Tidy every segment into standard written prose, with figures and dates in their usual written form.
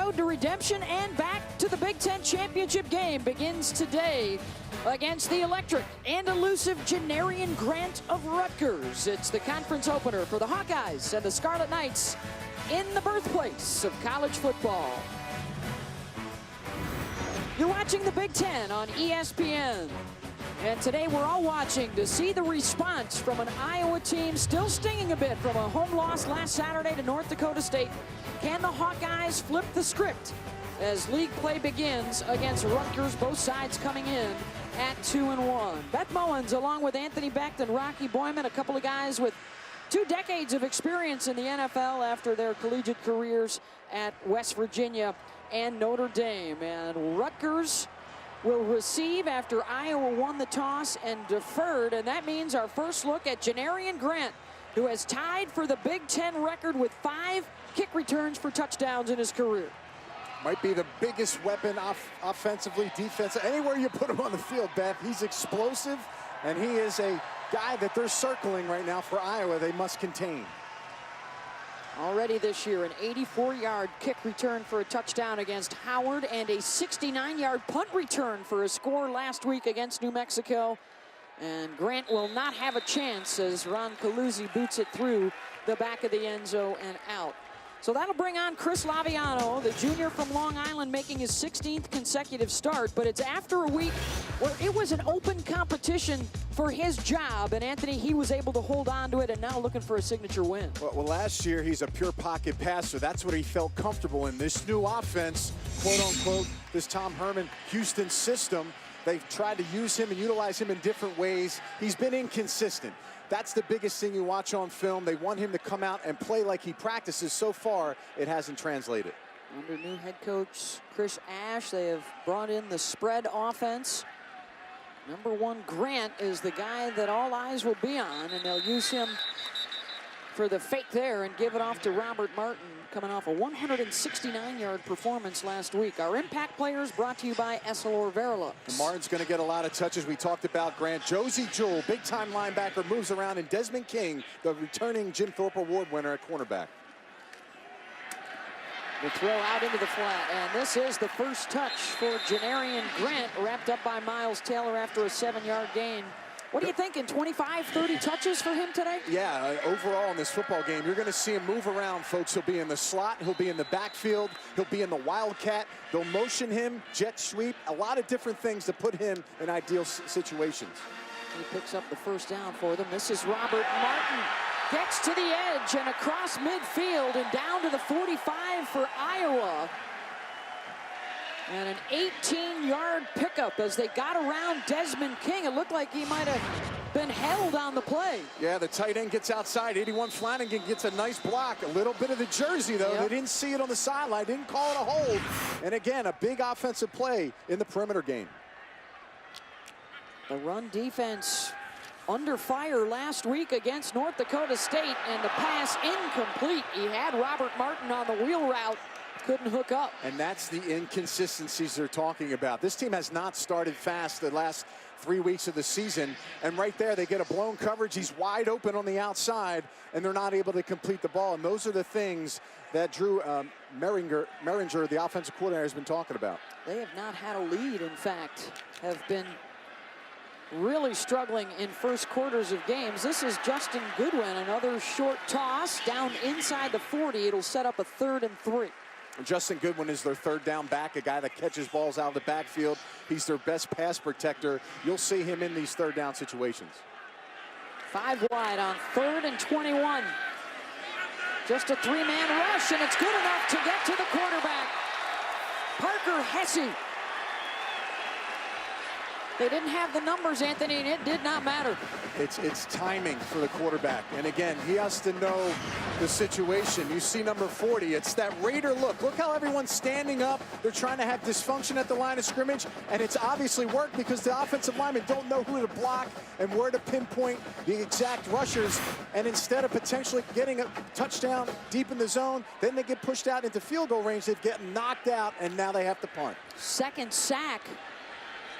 road to redemption and back to the Big Ten championship game begins today against the electric and elusive Janarian Grant of Rutgers. It's the conference opener for the Hawkeyes and the Scarlet Knights in the birthplace of college football. You're watching the Big Ten on ESPN. And today we're all watching to see the response from an Iowa team still stinging a bit from a home loss last Saturday to North Dakota State. Can the Hawkeyes flip the script as league play begins against Rutgers, both sides coming in at 2-1? Beth Mowins along with Anthony Becht and Rocky Boyman, a couple of guys with 2 decades of experience in the NFL after their collegiate careers at West Virginia and Notre Dame. And Rutgers will receive after Iowa won the toss and deferred, and that means our first look at Janarian Grant, who has tied for the Big Ten record with 5 kick returns for touchdowns in his career. Might be the biggest weapon offensively, defensively, anywhere you put him on the field, Beth. He's explosive, and he is a guy that they're circling right now for Iowa they must contain. Already this year, an 84-yard kick return for a touchdown against Howard and a 69-yard punt return for a score last week against New Mexico. And Grant will not have a chance as Ron Caluzzi boots it through the back of the end zone and out. So that'll bring on Chris Laviano, the junior from Long Island, making his 16th consecutive start. But it's after a week where it was an open competition for his job. And Anthony, he was able to hold on to it and now looking for a signature win. Well, last year he's a pure pocket passer. That's what he felt comfortable in. This new offense, quote unquote, this Tom Herman Houston system, they've tried to use him and utilize him in different ways. He's been inconsistent. That's the biggest thing you watch on film. They want him to come out and play like he practices. So far, it hasn't translated. Under new head coach Chris Ash, they have brought in the spread offense. Number 1, Grant, is the guy that all eyes will be on, and they'll use him for the fake there and give it off to Robert Martin, coming off a 169-yard performance last week. Our impact players brought to you by Essilor Verilux. Martin's going to get a lot of touches. We talked about Grant. Josie Jewell, big-time linebacker, moves around, and Desmond King, the returning Jim Thorpe Award winner at cornerback. The throw out into the flat, and this is the first touch for Janarian Grant, wrapped up by Miles Taylor after a 7-yard gain. What are you thinking, 25, 30 touches for him today? Yeah, overall in this football game, you're going to see him move around, folks. He'll be in the slot, he'll be in the backfield, he'll be in the wildcat. They'll motion him, jet sweep, a lot of different things to put him in ideal situations. He picks up the first down for them. This is Robert Martin. Gets to the edge and across midfield and down to the 45 for Iowa. And an 18-yard pickup as they got around Desmond King. It looked like he might have been held on the play. Yeah, the tight end gets outside. 81 Flanagan gets a nice block. A little bit of the jersey, though. Yep. They didn't see it on the sideline. Didn't call it a hold. And again, a big offensive play in the perimeter game. The run defense under fire last week against North Dakota State, and the pass incomplete. He had Robert Martin on the wheel route, couldn't hook up. And that's the inconsistencies they're talking about. This team has not started fast the last 3 weeks of the season, and right there they get a blown coverage. He's wide open on the outside, and they're not able to complete the ball. And those are the things that Drew Meringer, the offensive coordinator, has been talking about. They have not had a lead, in fact, have been really struggling in first quarters of games. This is Justin Goodwin, another short toss down inside the 40. It'll set up a 3rd and 3. Justin Goodwin is their 3rd down back, a guy that catches balls out of the backfield. He's their best pass protector. You'll see him in these 3rd down situations. 5 wide on 3rd and 21. Just a 3-man rush, and it's good enough to get to the quarterback, Parker Hesse. They didn't have the numbers, Anthony, and it did not matter. It's timing for the quarterback. And again, he has to know the situation. You see number 40, it's that Raider look. Look how everyone's standing up. They're trying to have dysfunction at the line of scrimmage, and it's obviously worked because the offensive linemen don't know who to block and where to pinpoint the exact rushers. And instead of potentially getting a touchdown deep in the zone, then they get pushed out into field goal range. They get knocked out, and now they have to punt. 2nd sack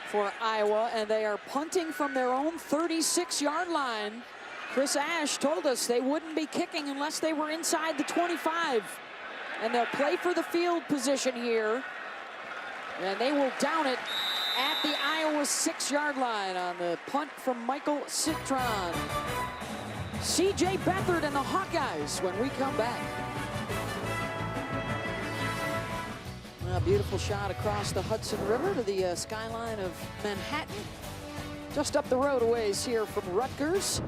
for Iowa, and they are punting from their own 36-yard line. Chris Ash told us they wouldn't be kicking unless they were inside the 25. And they'll play for the field position here. And they will down it at the Iowa 6-yard line on the punt from Michael Citron. C.J. Beathard and the Hawkeyes when we come back. A beautiful shot across the Hudson River to the skyline of Manhattan. Just up the road a ways here from Rutgers.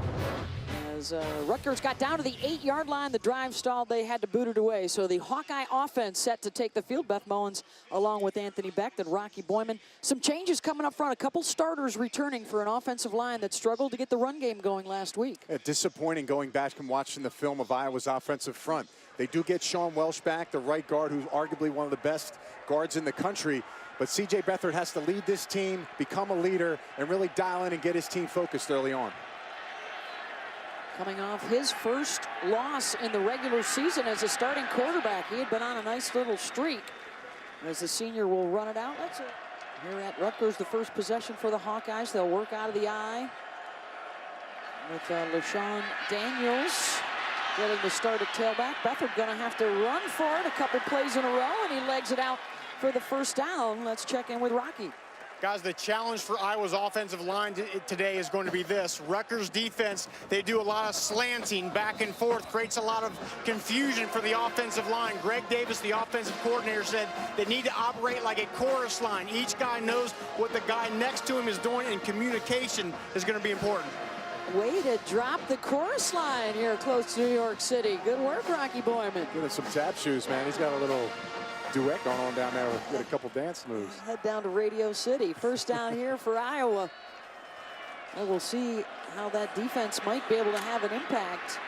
As Rutgers got down to the 8-yard line, the drive stalled. They had to boot it away. So the Hawkeye offense set to take the field. Beth Mullins along with Anthony Beck and Rocky Boyman. Some changes coming up front. A couple starters returning for an offensive line that struggled to get the run game going last week. Yeah, disappointing going back and watching the film of Iowa's offensive front. They do get Sean Welsh back, the right guard, who's arguably one of the best guards in the country. But C.J. Beathard has to lead this team, become a leader, and really dial in and get his team focused early on. Coming off his first loss in the regular season as a starting quarterback. He had been on a nice little streak. As the senior will run it out. That's it. Here at Rutgers, the first possession for the Hawkeyes. They'll work out of the eye with LaShawn Daniels getting the start at tailback. Beathard gonna have to run for it a couple plays in a row, and he legs it out for the first down. Let's check in with Rocky. Guys, the challenge for Iowa's offensive line today is going to be this. Rutgers defense, they do a lot of slanting back and forth, creates a lot of confusion for the offensive line. Greg Davis, the offensive coordinator, said they need to operate like a chorus line. Each guy knows what the guy next to him is doing, and communication is going to be important. Way to drop the chorus line here close to New York City. Good work, Rocky Boyman. Getting some tap shoes, man. He's got a little duet going on down there with a couple dance moves. Head down to Radio City. First down here for Iowa. And we'll see how that defense might be able to have an impact.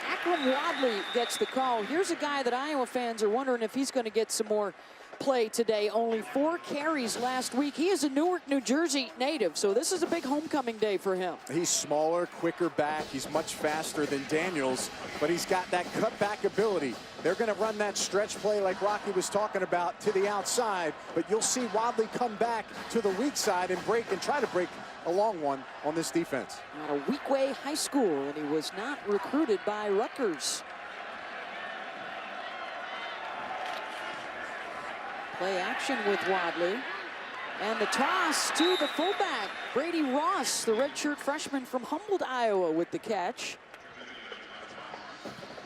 Akram Wadley gets the call. Here's a guy that Iowa fans are wondering if he's going to get some more play today. Only 4 carries last week. He is a Newark, New Jersey native, so this is a big homecoming day for him. He's smaller, quicker back. He's much faster than Daniels, but he's got that cutback ability. They're going to run that stretch play like Rocky was talking about to the outside, but you'll see Wadley come back to the weak side and break and try to break a long one on this defense. Out of Weequahic High School, and he was not recruited by Rutgers. Play action with Wadley. And the toss to the fullback, Brady Ross, the redshirt freshman from Humboldt, Iowa, with the catch.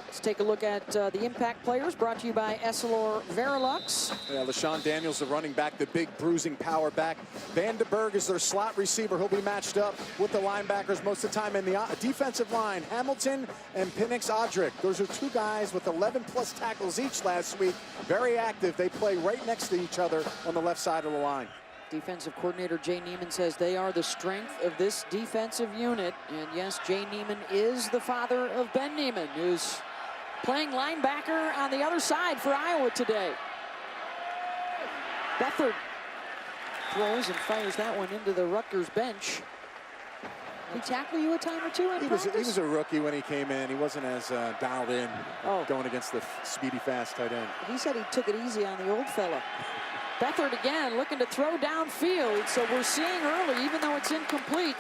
Let's take a look at the impact players, brought to you by Essilor Verilux. Yeah, LaShawn Daniels, the running back, the big bruising power back. Vandenberg is their slot receiver. He'll be matched up with the linebackers most of the time in the defensive line. Hamilton and Penix Odrick. Those are 2 guys with 11+ tackles each last week. Very active. They play right next to each other on the left side of the line. Defensive coordinator Jay Neiman says they are the strength of this defensive unit. And yes, Jay Neiman is the father of Ben Neiman, who's playing linebacker on the other side for Iowa today. Beathard throws and fires that one into the Rutgers bench. Did he tackle you a time or two in practice? He was a rookie when he came in. He wasn't as dialed in going against the speedy, fast tight end. He said he took it easy on the old fella. Beathard again looking to throw downfield, so we're seeing early, even though it's incomplete,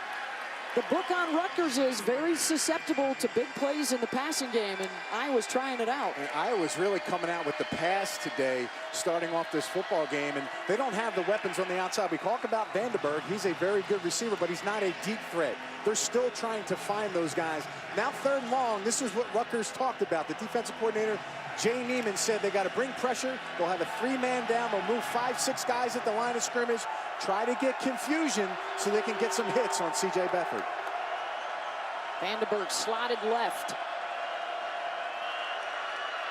the book on Rutgers is very susceptible to big plays in the passing game, and Iowa's trying it out. And Iowa's really coming out with the pass today, starting off this football game, and they don't have the weapons on the outside. We talk about Vandenberg. He's a very good receiver, but he's not a deep threat. They're still trying to find those guys. Now 3rd and long, this is what Rutgers talked about. The defensive coordinator, Jay Neiman, said they got to bring pressure. They'll have a 3-man down. They'll move 5-6 guys at the line of scrimmage, try to get confusion so they can get some hits on C.J. Beathard. Vandenberg slotted left.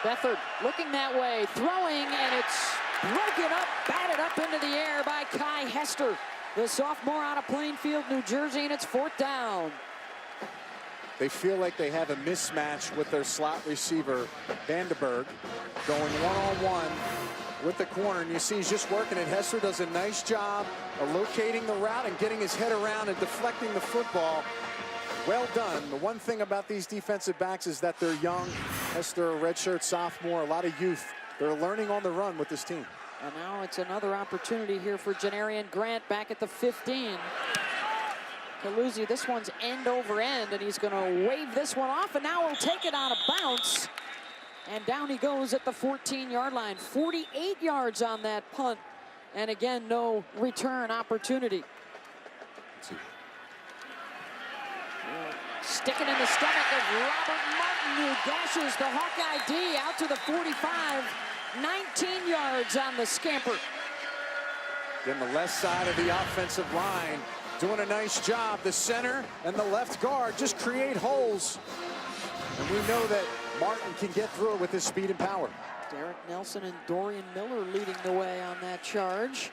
Beathard looking that way, throwing, and it's broken up, batted up into the air by Kai Hester, the sophomore out of Plainfield, New Jersey, and it's 4th down. They feel like they have a mismatch with their slot receiver, Vandenberg, going one-on-one with the corner, and you see he's just working it. Hester does a nice job of locating the route and getting his head around and deflecting the football. Well done. The one thing about these defensive backs is that they're young. Hester, a redshirt sophomore, a lot of youth. They're learning on the run with this team. And now it's another opportunity here for Janarian Grant back at the 15. Caluzzi, this one's end over end, and he's going to wave this one off, and now he'll take it on a bounce. And down he goes at the 14-yard line. 48 yards on that punt. And again, no return opportunity. Sticking in the stomach of Robert Martin, who gashes the Hawkeye D out to the 45. 19 yards on the scamper. Then the left side of the offensive line doing a nice job. The center and the left guard just create holes. And we know that Martin can get through it with his speed and power. Derek Nelson and Dorian Miller leading the way on that charge.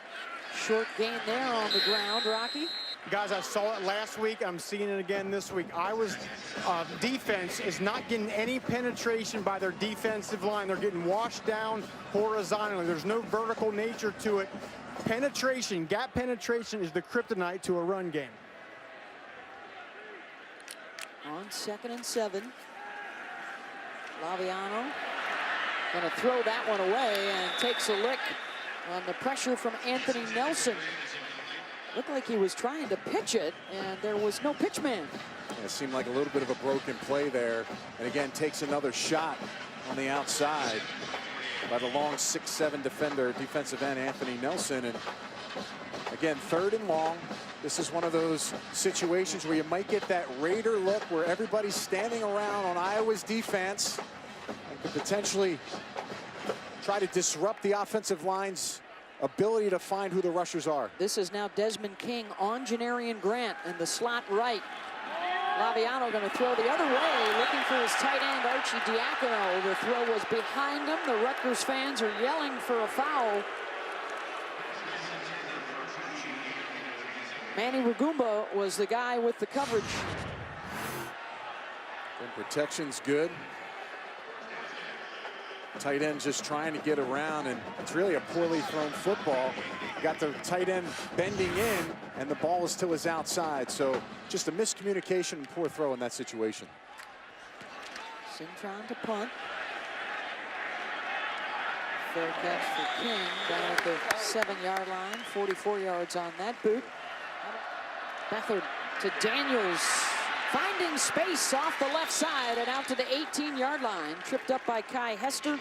Short gain there on the ground, Rocky. Guys, I saw it last week. I'm seeing it again this week. Iowa's defense is not getting any penetration by their defensive line. They're getting washed down horizontally. There's no vertical nature to it. Penetration, gap penetration is the kryptonite to a run game. On 2nd and 7. Laviano gonna throw that one away and takes a lick on the pressure from Anthony Nelson. Looked like he was trying to pitch it, and there was no pitch man. Yeah, it seemed like a little bit of a broken play there. And again, takes another shot on the outside by the long 6'7" defender, defensive end Anthony Nelson. And again, 3rd and long. This is one of those situations where you might get that Raider look where everybody's standing around on Iowa's defense and could potentially try to disrupt the offensive line's ability to find who the rushers are. This is now Desmond King on Janarian Grant in the slot right. Laviano going to throw the other way, looking for his tight end, Archie Diacono. The throw was behind him. The Rutgers fans are yelling for a foul. Manny Rugumba was the guy with the coverage. And protection's good. Tight end just trying to get around, and it's really a poorly thrown football. Got the tight end bending in, and the ball is to his outside. So just a miscommunication and poor throw in that situation. Cintron to punt. Fair catch for King down at the 7-yard line. 44 yards on that boot. Beathard to Daniels. Finding space off the left side and out to the 18-yard line. Tripped up by Kai Hester,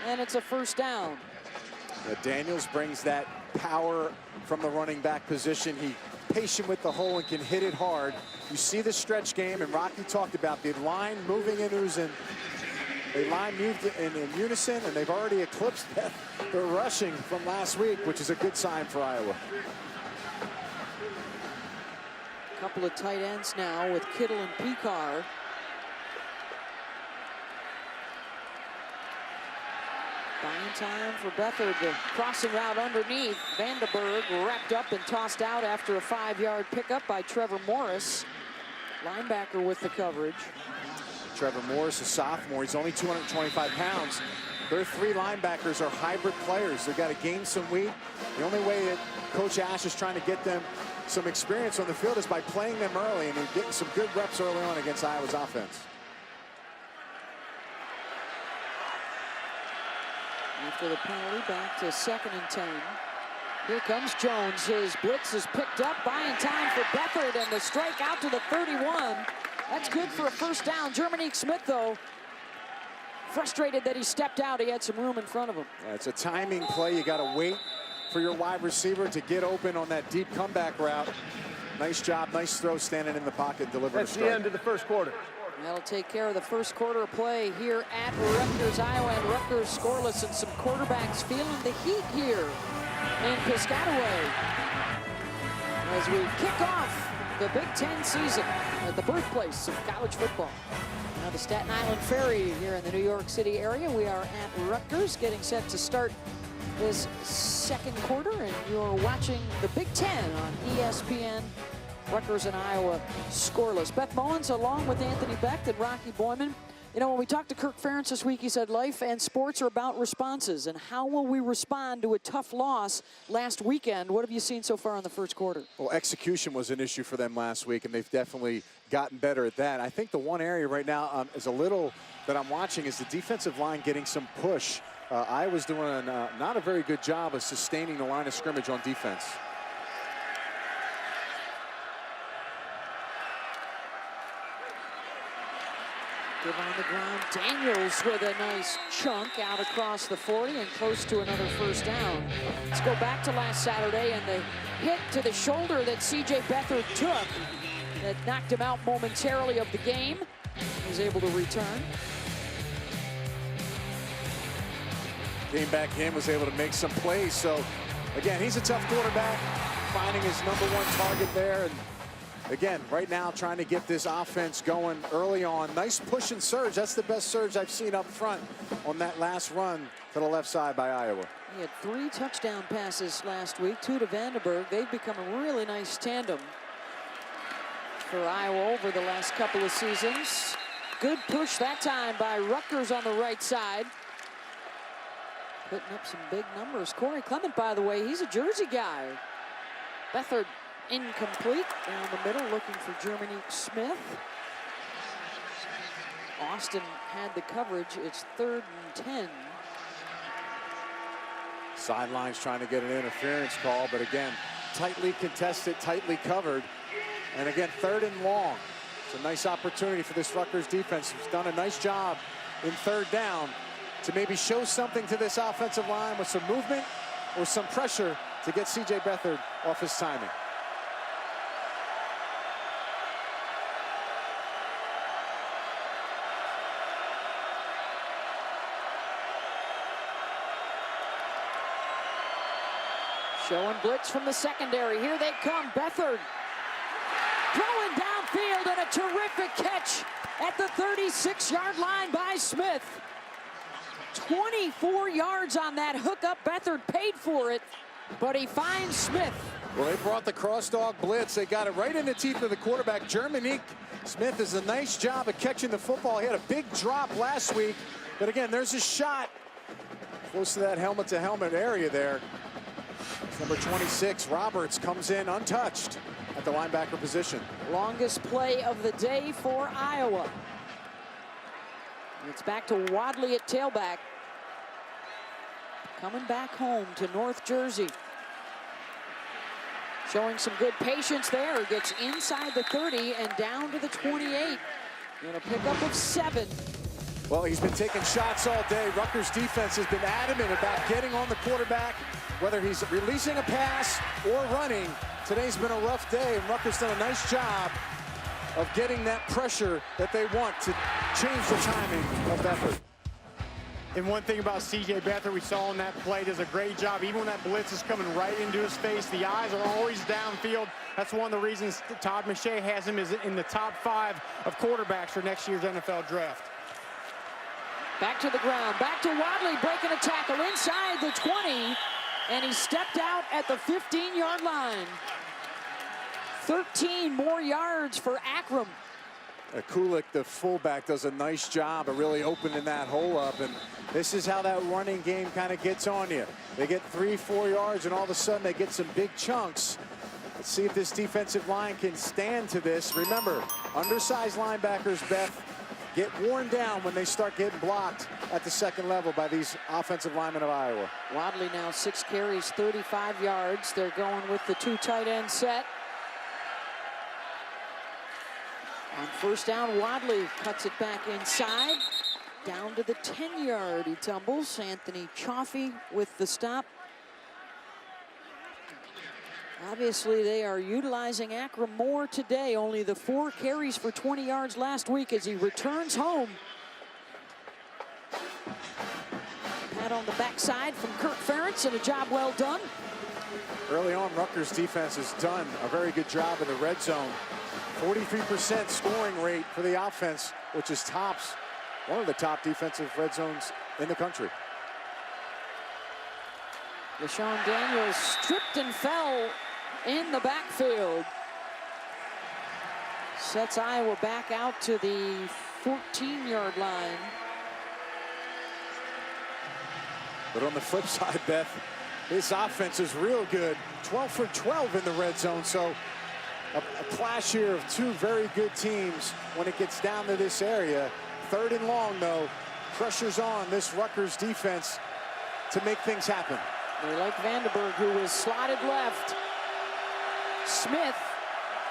and it's a first down. Daniels brings that power from the running back position. He's patient with the hole and can hit it hard. You see the stretch game, and Rocky talked about the line moving in unison. The line moved in unison, and they've already eclipsed the rushing from last week, which is a good sign for Iowa. Couple of tight ends now with Kittle and Picard. Buying time for Beathard. The crossing route underneath. Vandenberg wrapped up and tossed out after a 5-yard pickup by Trevor Morris. Linebacker with the coverage. Trevor Morris, a sophomore. He's only 225 pounds. Their 3 linebackers are hybrid players. They've got to gain some weight. The only way that Coach Ash is trying to get them some experience on the field is by playing them early and getting some good reps early on against Iowa's offense. After the penalty, back to 2nd and 10. Here comes Jones. His blitz is picked up, buying time for Beathard, and the strike out to the 31. That's good for a first down. Jermanique Smith, though, frustrated that he stepped out. He had some room in front of him. Yeah, it's a timing play. You got to wait for your wide receiver to get open on that deep comeback route. Nice job, nice throw, standing in the pocket, delivering. That's the end of the first quarter. That'll take care of the first quarter play here at Rutgers, Iowa, and Rutgers scoreless, and some quarterbacks feeling the heat here in Piscataway as we kick off the Big Ten season at the birthplace of college football. Now the Staten Island Ferry here in the New York City area. We are at Rutgers, getting set to start this second quarter, and you're watching the Big Ten on ESPN. Rutgers and Iowa scoreless. Beth Mullins along with Anthony Becht and Rocky Boyman. You know, when we talked to Kirk Ferentz this week, he said life and sports are about responses, and how will we respond to a tough loss last weekend? What have you seen so far in the first quarter? Well, execution was an issue for them last week, and they've definitely gotten better at that. I think the one area right now is a little that I'm watching is the defensive line getting some push. Iowa's doing not a very good job of sustaining the line of scrimmage on defense. Active on the ground. Daniels with a nice chunk out across the 40 and close to another first down. Let's go back to last Saturday and the hit to the shoulder that C.J. Beathard took that knocked him out momentarily of the game. He was able to return. Came back in, was able to make some plays. So, again, he's a tough quarterback, finding his #1 target there. And again, right now, trying to get this offense going early on. Nice push and surge. That's the best surge I've seen up front on that last run to the left side by Iowa. He had 3 touchdown passes last week, 2 to Vandenberg. They've become a really nice tandem for Iowa over the last couple of seasons. Good push that time by Rutgers on the right side. Putting up some big numbers. Corey Clement, by the way, he's a Jersey guy. Beathard incomplete down the middle, looking for Germany Smith. Austin had the coverage. It's 3rd and 10. Sidelines trying to get an interference call, but again, tightly contested, tightly covered. And again, 3rd and long. It's a nice opportunity for this Rutgers defense, who's done a nice job in 3rd down to maybe show something to this offensive line with some movement or some pressure to get C.J. Beathard off his timing. Showing blitz from the secondary. Here they come. Beathard throwing downfield and a terrific catch at the 36-yard line by Smith. 24 yards on that hookup. Beathard paid for it, but he finds Smith. Well, they brought the cross-dog blitz. They got it right in the teeth of the quarterback. Germany Smith does a nice job of catching the football. He had a big drop last week, but again, there's a shot close to that helmet-to-helmet area there. Number 26, Roberts, comes in untouched at the linebacker position. Longest play of the day for Iowa. It's back to Wadley at tailback. Coming back home to North Jersey. Showing some good patience there. Gets inside the 30 and down to the 28. And a pickup of 7. Well, he's been taking shots all day. Rutgers defense has been adamant about getting on the quarterback, whether he's releasing a pass or running. Today's been a rough day, and Rutgers done a nice job of getting that pressure that they want to change the timing of Beathard. And one thing about C.J. Beathard we saw on that play, does a great job. Even when that blitz is coming right into his face, the eyes are always downfield. That's one of the reasons Todd McShay has him is in the top 5 of quarterbacks for next year's NFL draft. Back to the ground, back to Wadley, breaking a tackle inside the 20, and he stepped out at the 15-yard line. 13 more yards for Akram. Kulik, the fullback, does a nice job of really opening that hole up, and this is how that running game kind of gets on you. They get 3-4 yards, and all of a sudden they get some big chunks. Let's see if this defensive line can stand to this. Remember, undersized linebackers, Beth, get worn down when they start getting blocked at the second level by these offensive linemen of Iowa. Wadley now 6 carries, 35 yards. They're going with the 2 tight end set. On first down, Wadley cuts it back inside. Down to the 10-yard, he tumbles. Anthony Chaffee with the stop. Obviously, they are utilizing Akram more today. Only the 4 carries for 20 yards last week as he returns home. Pat on the backside from Kirk Ferentz, and a job well done. Early on, Rutgers defense has done a very good job in the red zone. 43% scoring rate for the offense, which is tops one of the top defensive red zones in the country. Deshaun Daniels stripped and fell in the backfield. Sets Iowa back out to the 14-yard line. But on the flip side, Beth, this offense is real good. 12 for 12 in the red zone, so a clash here of 2 very good teams when it gets down to this area. 3rd and long, though. Pressure's on this Rutgers defense to make things happen. They like Vandenberg, who is slotted left. Smith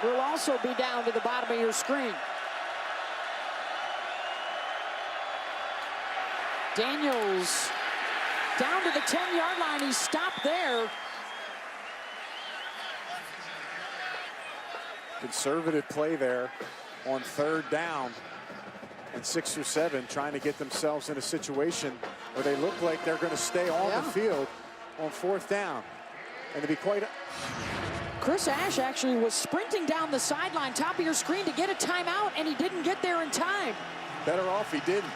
will also be down to the bottom of your screen. Daniels down to the 10-yard line. He stopped there. Conservative play there on 3rd down and 6 or 7, trying to get themselves in a situation where they look like they're going to stay on the field on 4th down. And to be quite... Chris Ash actually was sprinting down the sideline, top of your screen, to get a timeout, and he didn't get there in time. Better off he didn't.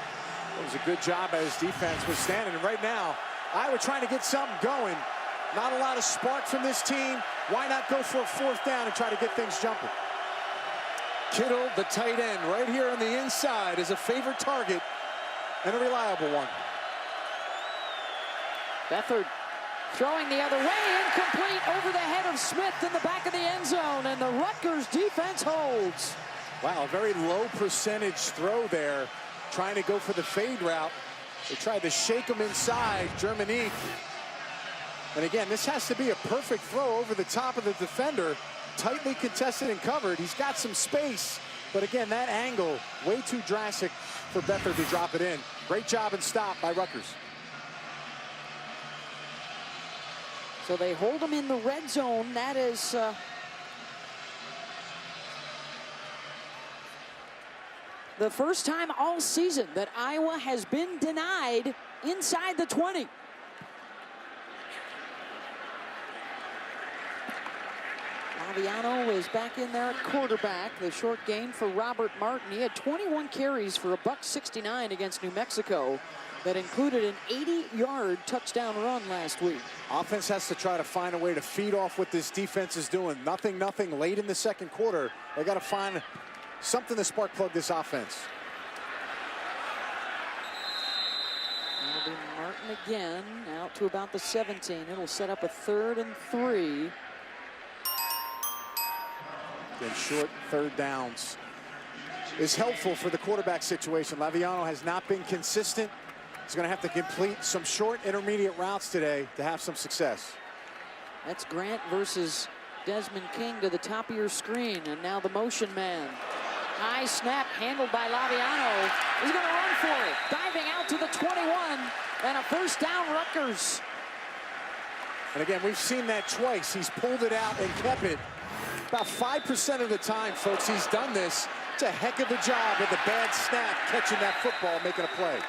It was a good job by his defense was standing. And right now, Iowa trying to get something going. Not a lot of spark from this team. Why not go for a 4th down and try to get things jumping? Kittle, the tight end, right here on the inside, is a favorite target and a reliable one. Beathard throwing the other way, incomplete over the head of Smith in the back of the end zone, and the Rutgers defense holds. Wow, a very low percentage throw there, trying to go for the fade route. They tried to shake him inside, Germanique. And again, this has to be a perfect throw over the top of the defender. Tightly contested and covered. He's got some space, but again, that angle, way too drastic for Beathard to drop it in. Great job and stop by Rutgers. So they hold him in the red zone. That is the first time all season that Iowa has been denied inside the 20. Laviano is back in there at quarterback. The short game for Robert Martin. He had 21 carries for a $169 against New Mexico. That included an 80-yard touchdown run last week. Offense has to try to find a way to feed off what this defense is doing. Nothing late in the 2nd quarter. They got to find something to spark plug this offense. It'll be Martin again, out to about the 17. It'll set up a 3rd and 3. Again, short 3rd downs is helpful for the quarterback situation. Laviano has not been consistent. He's going to have to complete some short intermediate routes today to have some success. That's Grant versus Desmond King to the top of your screen. And now the motion man. High snap handled by Laviano. He's going to run for it. Diving out to the 21. And a 1st down, Rutgers. And again, we've seen that twice. He's pulled it out and kept it. About 5% of the time, folks, he's done this. It's a heck of a job with a bad snap, catching that football, making a play.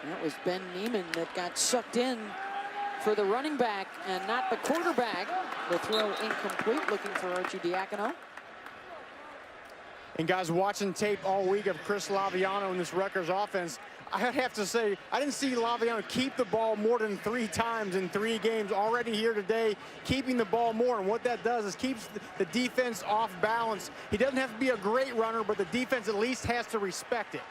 That was Ben Neiman that got sucked in for the running back and not the quarterback. The throw incomplete, looking for Archie Diacono. And guys, watching tape all week of Chris Laviano in this Rutgers offense, I have to say, I didn't see Laviano keep the ball more than 3 times in 3 games already here today, keeping the ball more. And what that does is keeps the defense off balance. He doesn't have to be a great runner, but the defense at least has to respect it.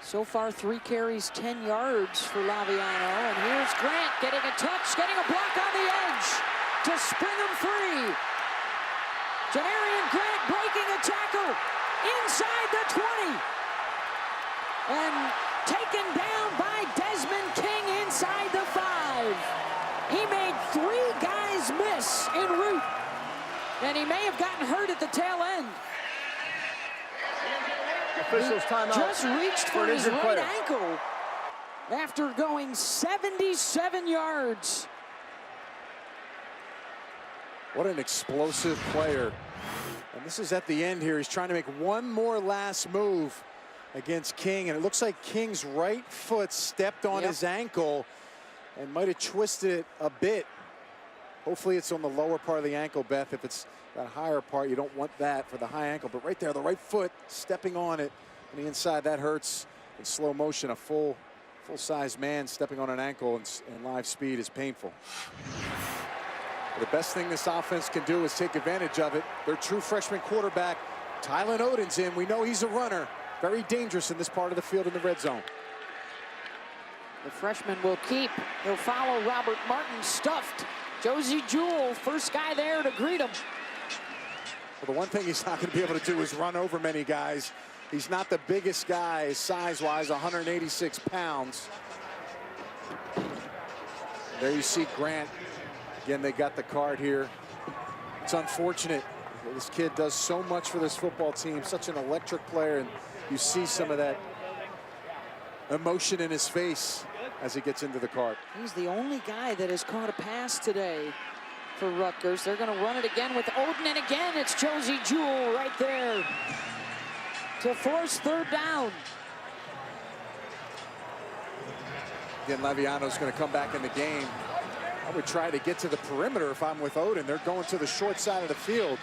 So far, 3 carries, 10 yards for Laviano. And here's Grant getting a touch, getting a block on the edge to spring him free. Janarian Grant breaking a tackle inside the 20. And taken down by Desmond King inside the 5. He made 3 guys miss en route. And he may have gotten hurt at the tail end. Officials timeout. Just reached for his right player. ankle after going 77 yards. What an explosive player. And this is at the end here. He's trying to make one more last move against King. And it looks like King's right foot stepped on his ankle and might have twisted it a bit. Hopefully it's on the lower part of the ankle, Beth. If it's that higher part, you don't want that for the high ankle. But right there, the right foot stepping on it on the inside, that hurts. In slow motion, a full-size man stepping on an ankle in live speed is painful. The best thing this offense can do is take advantage of it. Their true freshman quarterback, Tylen Oden's in. We know he's a runner. Very dangerous in this part of the field in the red zone. The freshman will keep. He'll follow Robert Martin stuffed. Josie Jewell, first guy there to greet him. Well, the one thing he's not going to be able to do is run over many guys. He's not the biggest guy size-wise, 186 pounds. There you see Grant. Again, they got the card here. It's unfortunate. This kid does so much for this football team, such an electric player, and you see some of that emotion in his face as he gets into the cart. He's the only guy that has caught a pass today for Rutgers. They're going to run it again with Oden, and again it's Josie Jewell right there to force third down. Again, Laviano's going to come back in the game. I would try to get to the perimeter if I'm with Oden. They're going to the short side of the field.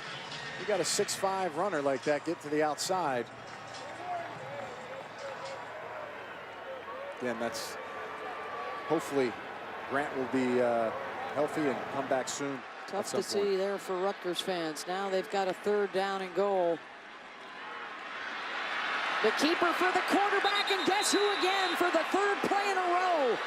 You got a 6'5" runner like that, get to the outside. Again, that's hopefully Grant will be healthy and come back soon. Tough to see there for Rutgers fans. Now they've got a third down and goal. The keeper for the quarterback, and guess who again for the third play in a row?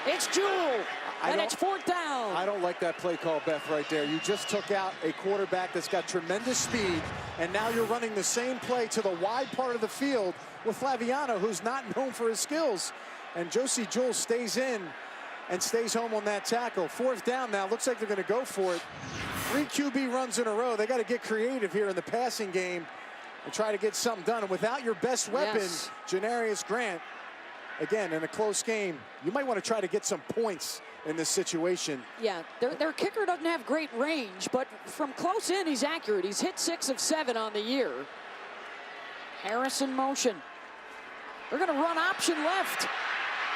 It's Jewell, and it's fourth down. I don't like that play call, Beth, right there. You just took out a quarterback that's got tremendous speed, and now you're running the same play to the wide part of the field with Laviano, who's not known for his skills. And Josie Jewell stays in and stays home on that tackle. Fourth down now. Looks like they're going to go for it. 3 QB runs in a row. They got to get creative here in the passing game and try to get something done. And without your best weapon, Janarius Grant, again, in a close game, you might want to try to get some points in this situation. Yeah, their kicker doesn't have great range, but from close in, he's accurate. He's hit 6 of 7 on the year. Harris in motion. They're going to run option left.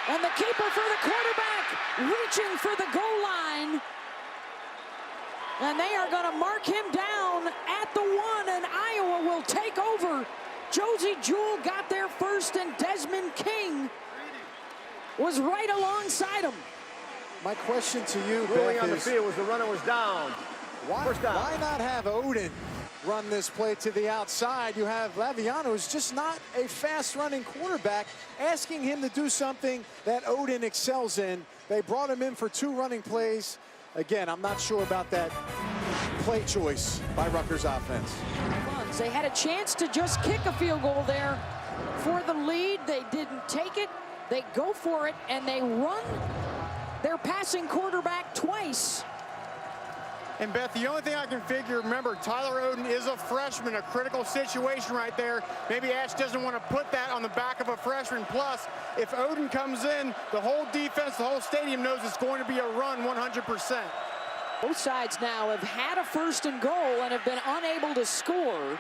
And the keeper for the quarterback reaching for the goal line. And they are going to mark him down at the 1, and Iowa will take over. Josie Jewell got there first, and Desmond King was right alongside him. My question to you, Rolling Beth, on the field was the runner was down. First down. Why not have Oden run this play to the outside? You have Laviano, who's just not a fast-running quarterback, asking him to do something that Oden excels in. They brought him in for 2 running plays. Again, I'm not sure about that play choice by Rutgers offense. They had a chance to just kick a field goal there for the lead. They didn't take it. They go for it, and they run their passing quarterback twice. And Beth, the only thing I can figure, remember, Tyler Oden is a freshman, a critical situation right there. Maybe Ash doesn't want to put that on the back of a freshman. Plus, if Oden comes in, the whole defense, the whole stadium knows it's going to be a run 100%. Both sides now have had a first and goal and have been unable to score.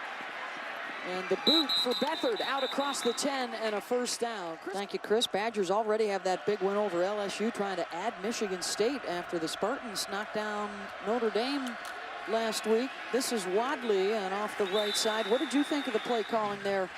And the boot for Beathard out across the 10 and a first down. Thank you, Chris. Badgers already have that big win over LSU, trying to add Michigan State after the Spartans knocked down Notre Dame last week. This is Wadley, and off the right side. What did you think of the play calling there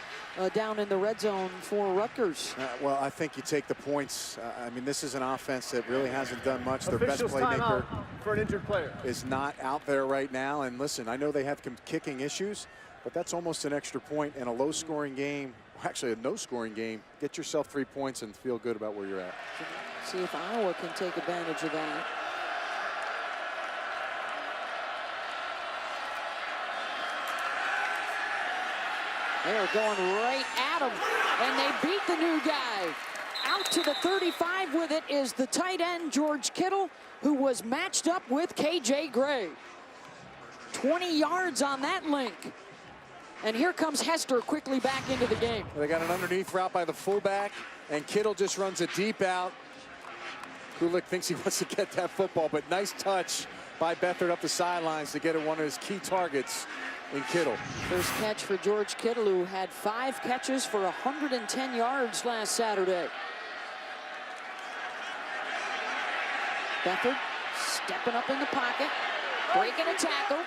down in the red zone for Rutgers? Well, I think you take the points. I mean, this is an offense that really hasn't done much. Their best playmaker for an injured player is not out there right now. And listen, I know they have kicking issues, but that's almost an extra point in a low-scoring game. Actually, a no-scoring game. Get yourself 3 points and feel good about where you're at. See if Iowa can take advantage of that. They're going right at him, and they beat the new guy. Out to the 35 with it is the tight end, George Kittle, who was matched up with K.J. Gray. 20 yards on that link. And here comes Hester quickly back into the game. They got an underneath route by the fullback, and Kittle just runs a deep out. Kulik thinks he wants to get that football, but nice touch by Beathard up the sidelines to get at one of his key targets in Kittle. First catch for George Kittle, who had 5 catches for 110 yards last Saturday. Beathard stepping up in the pocket, breaking a tackle,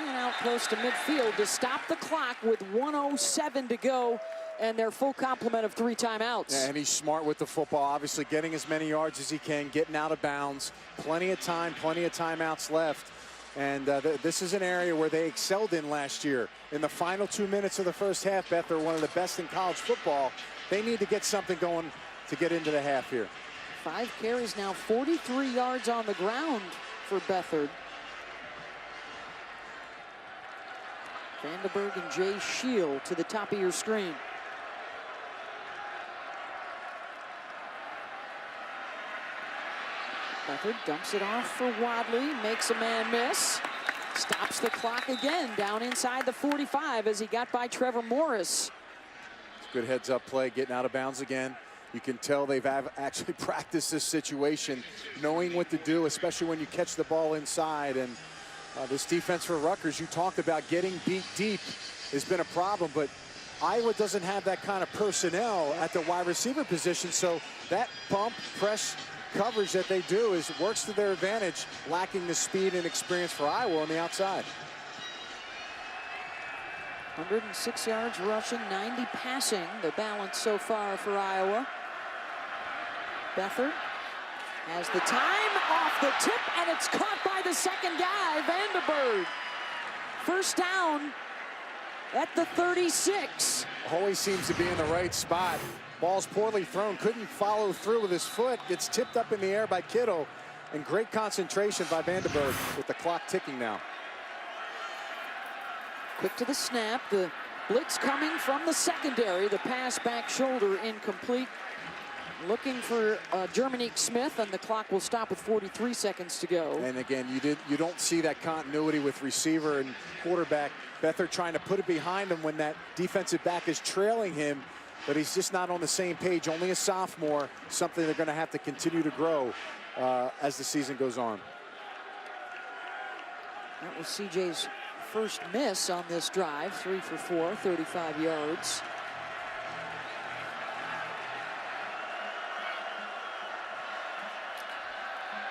and out close to midfield to stop the clock with 1:07 to go and their full complement of 3 timeouts. Yeah, and he's smart with the football, obviously getting as many yards as he can, getting out of bounds. Plenty of time, plenty of timeouts left. And this is an area where they excelled in last year. In the final 2 minutes of the first half, Beth, they're one of the best in college football. They need to get something going to get into the half here. 5 carries now, 43 yards on the ground for Beathard. Vandenberg and Jay Shield to the top of your screen. Beathard dumps it off for Wadley, makes a man miss. Stops the clock again down inside the 45 as he got by Trevor Morris. Good heads-up play, getting out of bounds again. You can tell they've actually practiced this situation, knowing what to do, especially when you catch the ball inside. And this defense for Rutgers, you talked about getting beat deep, has been a problem, but Iowa doesn't have that kind of personnel at the wide receiver position, so that bump, press coverage that they do works to their advantage, lacking the speed and experience for Iowa on the outside. 106 yards rushing, 90 passing, the balance so far for Iowa. Beathard has the time off the tip, and it's caught by the second guy, Vandenberg. First down at the 36. Always seems to be in the right spot. Ball's poorly thrown, couldn't follow through with his foot, gets tipped up in the air by Kittle, and great concentration by Vandenberg with the clock ticking now. Quick to the snap, the blitz coming from the secondary, the pass back shoulder incomplete. Looking for Jermanique Smith, and the clock will stop with 43 seconds to go. And again, you don't see that continuity with receiver and quarterback. Beathard trying to put it behind him when that defensive back is trailing him, but he's just not on the same page. Only a sophomore, something they're going to have to continue to grow as the season goes on. That was CJ's first miss on this drive, 3 for 4, 35 yards.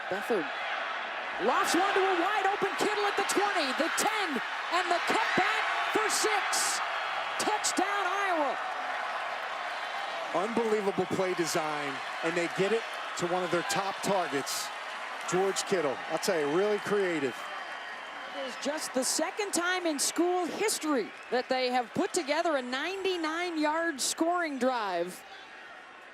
Beathard lofts one to a wide open Kittle at the 20, the 10, and the cutback for 6. Touchdown, Iowa. Unbelievable play design, and they get it to one of their top targets, George Kittle. I'll tell you, really creative. It is just the second time in school history that they have put together a 99-yard scoring drive.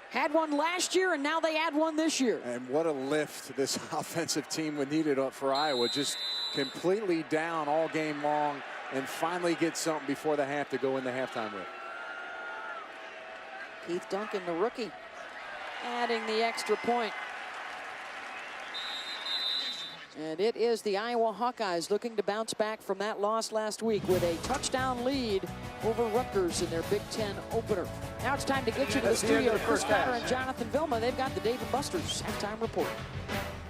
Had one last year, and now they add one this year. And what a lift this offensive team would need it up for Iowa. Just completely down all game long, and finally get something before the half to go in the halftime with. Keith Duncan, the rookie, adding the extra point. And it is the Iowa Hawkeyes looking to bounce back from that loss last week with a touchdown lead over Rutgers in their Big Ten opener. Now it's time to get you to the studio. Chris Potter and Jonathan Vilma, they've got the Dave & Buster's halftime report.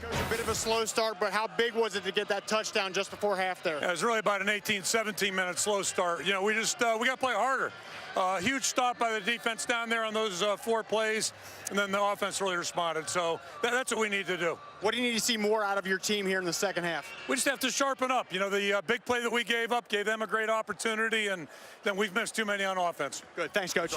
Coach, a bit of a slow start, but how big was it to get that touchdown just before half there? Yeah, it was really about an 17-minute slow start. You know, we got to play harder. Huge stop by the defense down there on those 4 plays, and then the offense really responded. So that's what we need to do. What do you need to see more out of your team here in the second half? We just have to sharpen up. You know, the big play that we gave up gave them a great opportunity, and then we've missed too many on offense. Good. Thanks, Coach.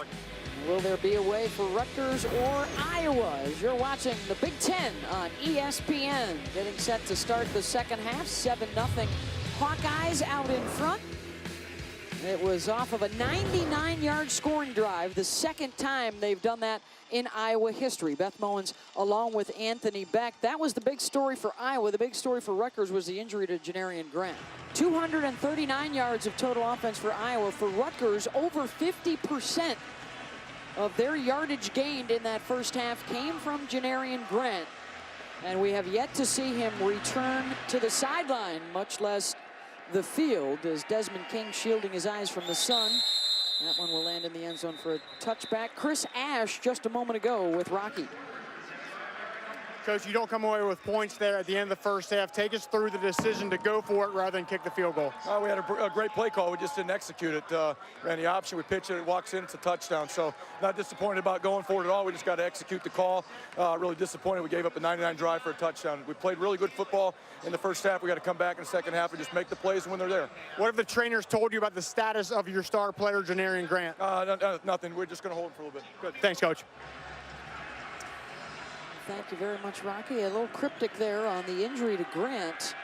Will there be a way for Rutgers or Iowa as you're watching the Big Ten on ESPN? Getting set to start the second half, 7-0 Hawkeyes out in front. It was off of a 99-yard scoring drive, the second time they've done that in Iowa history. Beth Mowins along with Anthony Beck. That was the big story for Iowa. The big story for Rutgers was the injury to Janarian Grant. 239 yards of total offense for Iowa. For Rutgers, over 50% of their yardage gained in that first half came from Janarian Grant. And we have yet to see him return to the sideline, much less the field, as Desmond King shielding his eyes from the sun. That one will land in the end zone for a touchback. Chris Ash just a moment ago with Rocky. Coach, you don't come away with points there at the end of the first half. Take us through the decision to go for it rather than kick the field goal. We had a great play call. We just didn't execute it. Ran the option, we pitch it, it walks in, it's a touchdown. So not disappointed about going for it at all. We just got to execute the call. Really disappointed we gave up a 99 drive for a touchdown. We played really good football in the first half. We got to come back in the second half and just make the plays when they're there. What have the trainers told you about the status of your star player, Janarian Grant? Nothing. We're just going to hold him for a little bit. Good. Thanks, Coach. Thank you very much, Rocky. A little cryptic there on the injury to Grant.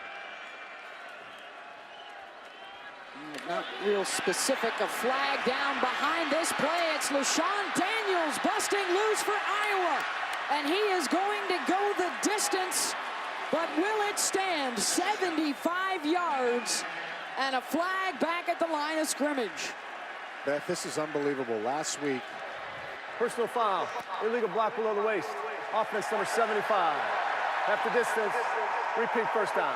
Not real specific. A flag down behind this play. It's LaShawn Daniels busting loose for Iowa. And he is going to go the distance. But will it stand? 75 yards. And a flag back at the line of scrimmage. Beth, this is unbelievable. Last week, Personal foul. Illegal block below the waist. Offense number 75. Half the distance. Repeat first down.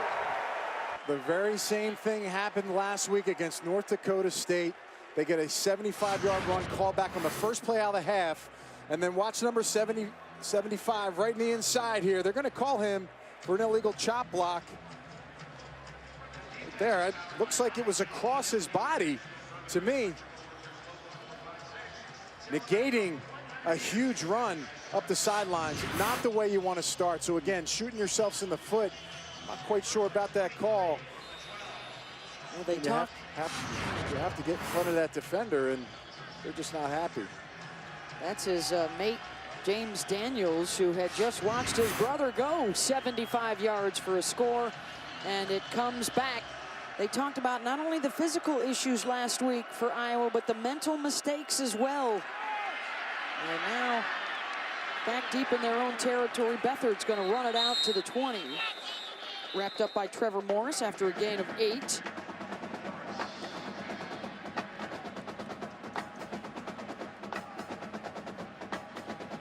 The very same thing happened last week against North Dakota State. They get a 75-yard run called back on the first play out of the half. And then watch number 75 right in the inside here. They're going to call him for an illegal chop block. Right there, it looks like it was across his body to me, negating a huge run up the sidelines. Not the way you want to start. So again, shooting yourselves in the foot. Not quite sure about that call. Well, they talk. You have to get in front of that defender, and they're just not happy. That's his mate, James Daniels, who had just watched his brother go 75 yards for a score, and it comes back. They talked about not only the physical issues last week for Iowa, but the mental mistakes as well. And now, back deep in their own territory, Beathard's going to run it out to the 20. Wrapped up by Trevor Morris after a gain of 8.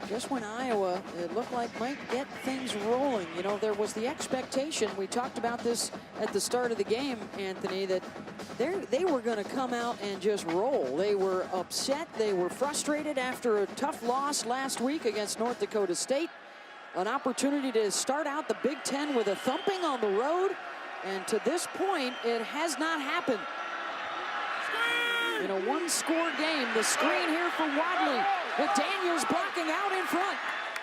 Just when Iowa, it looked like, might get things rolling. You know, there was the expectation, we talked about this at the start of the game, Anthony, that they were going to come out and just roll. They were upset, they were frustrated after a tough loss last week against North Dakota State. An opportunity to start out the Big Ten with a thumping on the road, and to this point, it has not happened. In a one-score game, the screen here for Wadley, with Daniels blocking out in front,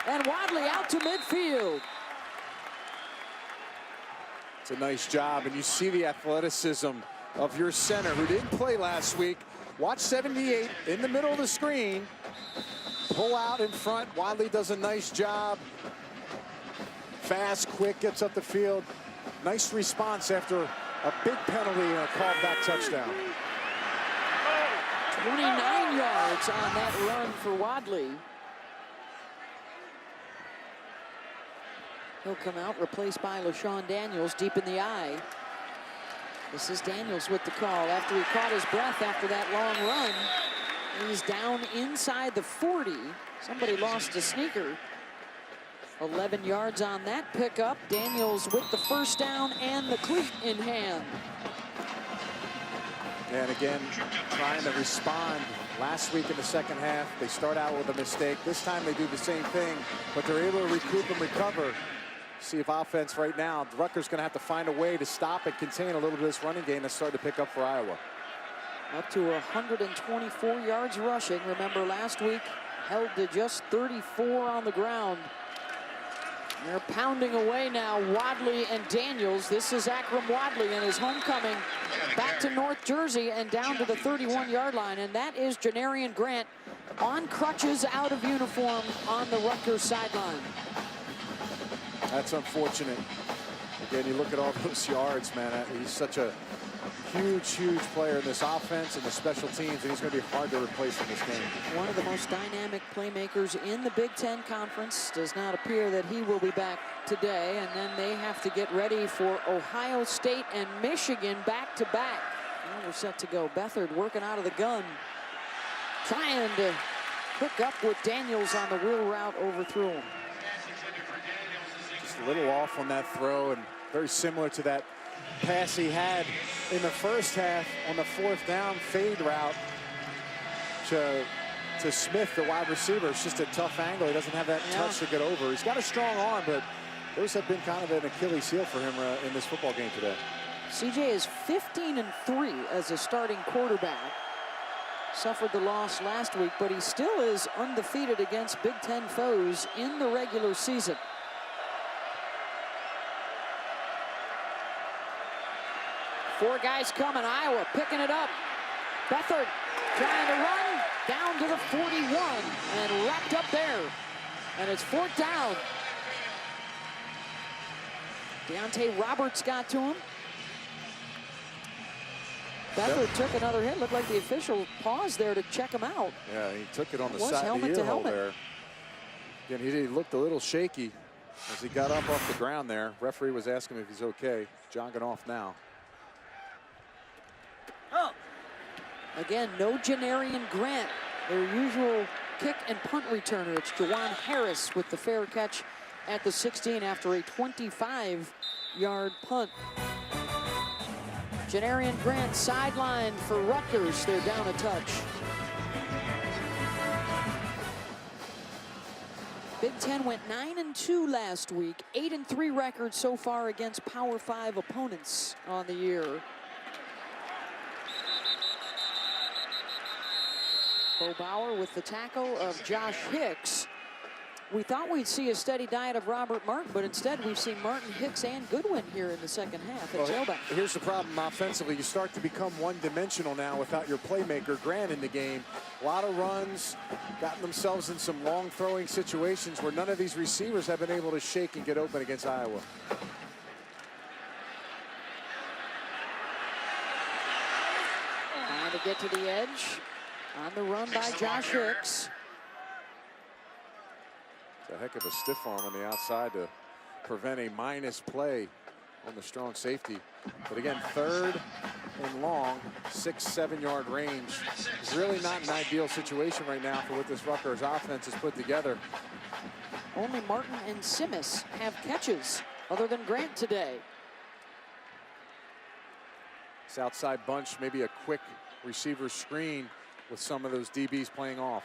and Wadley out to midfield. It's a nice job, and you see the athleticism of your center, who didn't play last week. Watch 78 in the middle of the screen. Pull out in front. Wadley does a nice job. Fast, quick, gets up the field. Nice response after a big penalty and a called back touchdown. 29 yards on that run for Wadley. He'll come out, replaced by LaShawn Daniels, deep in the eye. This is Daniels with the call after he caught his breath after that long run. He's down inside the 40. Somebody lost a sneaker. 11 yards on that pickup. Daniels with the first down and the cleat in hand. And again, trying to respond. Last week in the second half, they start out with a mistake. This time they do the same thing, but they're able to recoup and recover. See if offense right now, Rutgers going to have to find a way to stop and contain a little bit of this running game that's starting to pick up for Iowa. Up to 124 yards rushing. Remember last week, held to just 34 on the ground. They're pounding away now, Wadley and Daniels. This is Akram Wadley and his homecoming back to North Jersey and down to the 31-yard line. And that is Janarian Grant on crutches, out of uniform on the Rutgers sideline. That's unfortunate. Again, you look at all those yards, man. He's such a huge player in this offense and the special teams, and he's going to be hard to replace in this game. One of the most dynamic playmakers in the Big Ten Conference. Does not appear that he will be back today, and then they have to get ready for Ohio State and Michigan back-to-back. Well, we're set to go. Beathard working out of the gun, trying to hook up with Daniels on the wheel route, overthrew him. Just a little off on that throw, and very similar to that pass he had in the first half on the fourth down fade route to Smith, the wide receiver. It's just a tough angle. He doesn't have that touch to get over. He's got a strong arm, but those have been kind of an Achilles heel for him in this football game today. CJ is 15-3 as a starting quarterback. Suffered the loss last week, but he still is undefeated against Big Ten foes in the regular season. Four guys coming, Iowa picking it up. Beathard trying to run down to the 41 and wrapped up there. And it's fourth down. Deontay Roberts got to him. Beathard took another hit. Looked like the official paused there to check him out. Yeah, he took it on the side of the ear hole there. Again, he looked a little shaky as he got up off the ground there. Referee was asking him if he's okay. Jogging off now. Again, no Janarian Grant, their usual kick and punt returner. It's Jawan Harris with the fair catch at the 16 after a 25-yard punt. Janarian Grant sidelined for Rutgers. They're down a touch. Big Ten went 9-2 last week, 8-3 record so far against Power 5 opponents on the year. Bo Bauer with the tackle of Josh Hicks. We thought we'd see a steady diet of Robert Martin, but instead we've seen Martin, Hicks, and Goodwin here in the second half at tailback. Here's the problem offensively. You start to become one-dimensional now without your playmaker, Grant, in the game. A lot of runs, gotten themselves in some long throwing situations where none of these receivers have been able to shake and get open against Iowa. Trying to get to the edge. On the run by Josh Hicks. It's a heck of a stiff arm on the outside to prevent a minus play on the strong safety. But again, 3rd and long, 6-7 yard range. It's really not an ideal situation right now for what this Rutgers offense has put together. Only Martin and Simis have catches other than Grant today. This outside bunch, maybe a quick receiver screen with some of those DBs playing off.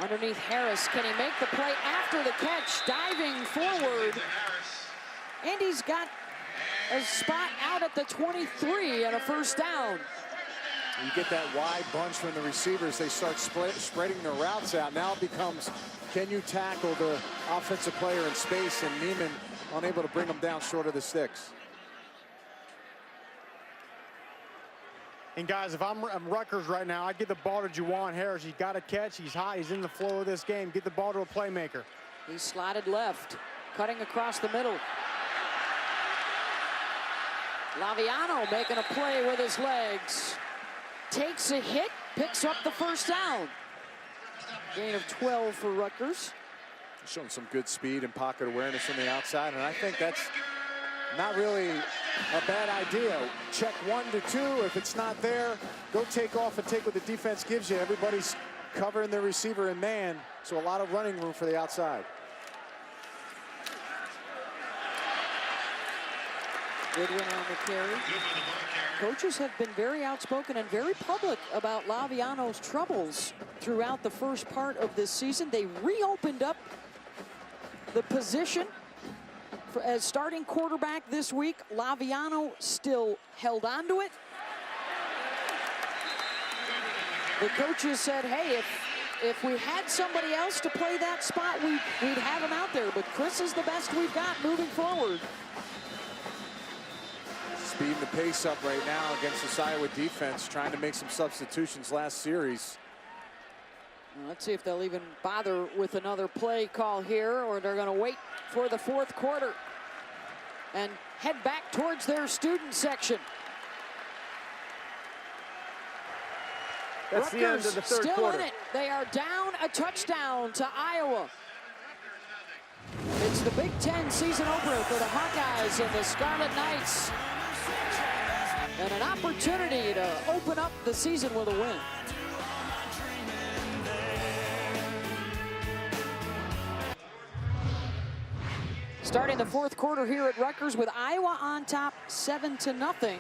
Underneath Harris, can he make the play after the catch? Diving forward. And he's got a spot out at the 23 and a first down. You get that wide bunch from the receivers. They start spreading their routes out. Now it becomes, can you tackle the offensive player in space? And Neiman unable to bring them down short of the sticks. And guys, if I'm Rutgers right now, I'd get the ball to Juwan Harris. He's got a catch. He's high. He's in the flow of this game. Get the ball to a playmaker. He's slotted left, cutting across the middle. Laviano making a play with his legs. Takes a hit, picks up the first down. Gain of 12 for Rutgers. Showing some good speed and pocket awareness on the outside, and I think that's not really a bad idea. Check 1 to 2. If it's not there, go take off and take what the defense gives you. Everybody's covering their receiver and man, so a lot of running room for the outside. Goodwin on the carry. Coaches have been very outspoken and very public about Laviano's troubles throughout the first part of this season. They reopened up the position as starting quarterback this week. Laviano still held on to it. The coaches said, hey, if we had somebody else to play that spot, we'd have him out there. But Chris is the best we've got moving forward. Speeding the pace up right now against this Iowa defense, trying to make some substitutions last series. Let's see if they'll even bother with another play call here, or they're going to wait for the fourth quarter and head back towards their student section. That's Rutgers the end of the third still quarter. in it. They are down a touchdown to Iowa. It's the Big Ten season opener for the Hawkeyes and the Scarlet Knights. And an opportunity to open up the season with a win. Starting the fourth quarter here at Rutgers with Iowa on top 7-0.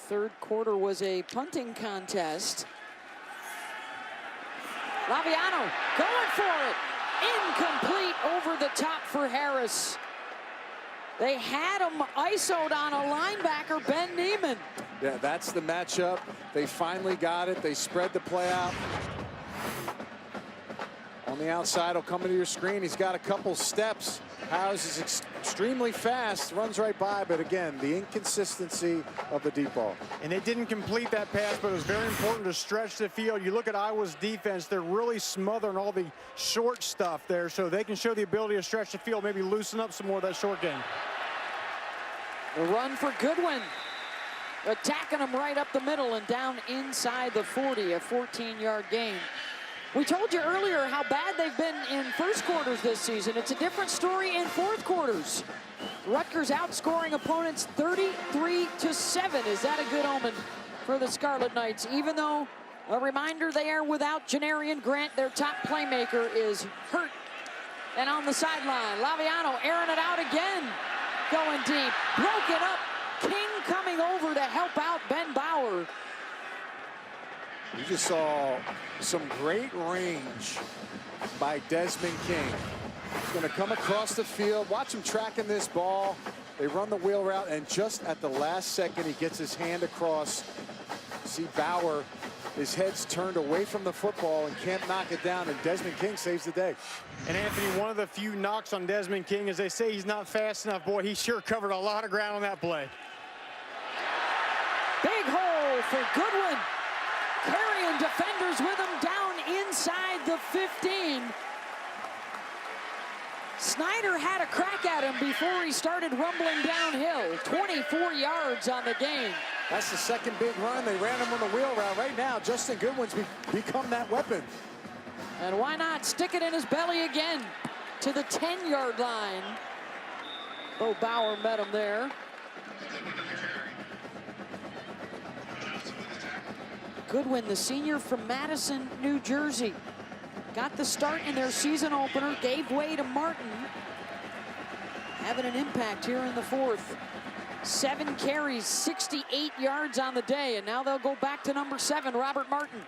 Third quarter was a punting contest. Laviano going for it. Incomplete over the top for Harris. They had him isoed on a linebacker, Ben Neiman. Yeah, that's the matchup. They finally got it. They spread the play out. On the outside, he'll come into your screen. He's got a couple steps. Howes is extremely fast, runs right by, but again, the inconsistency of the deep ball. And they didn't complete that pass, but it was very important to stretch the field. You look at Iowa's defense, they're really smothering all the short stuff there, so they can show the ability to stretch the field, maybe loosen up some more of that short game. The run for Goodwin. Attacking him right up the middle and down inside the 40, a 14-yard gain. We told you earlier how bad they've been in first quarters this season. It's a different story in fourth quarters. Rutgers outscoring opponents 33-7. Is that a good omen for the Scarlet Knights? Even though, a reminder, they are without Janarian Grant. Their top playmaker is hurt and on the sideline. Laviano airing it out again. going deep. Broken up. King coming over to help out Ben Bauer. You just saw some great range by Desmond King. He's going to come across the field. Watch him tracking this ball. They run the wheel route, and just at the last second, he gets his hand across. See Bauer, his head's turned away from the football and can't knock it down, and Desmond King saves the day. And Anthony, one of the few knocks on Desmond King is they say he's not fast enough. Boy, he sure covered a lot of ground on that play. Big hole for Goodwin. Carrying defenders with him down inside the 15. Snyder had a crack at him before he started rumbling downhill. 24 yards on the game. That's the second big run. They ran him on the wheel route. Right now, Justin Goodwin's become that weapon. And why not stick it in his belly again to the 10-yard line. Bo Bauer met him there. Goodwin, the senior from Madison, New Jersey. Got the start in their season opener, gave way to Martin. Having an impact here in the fourth. 7 carries, 68 yards on the day, and now they'll go back to number 7, Robert Martin.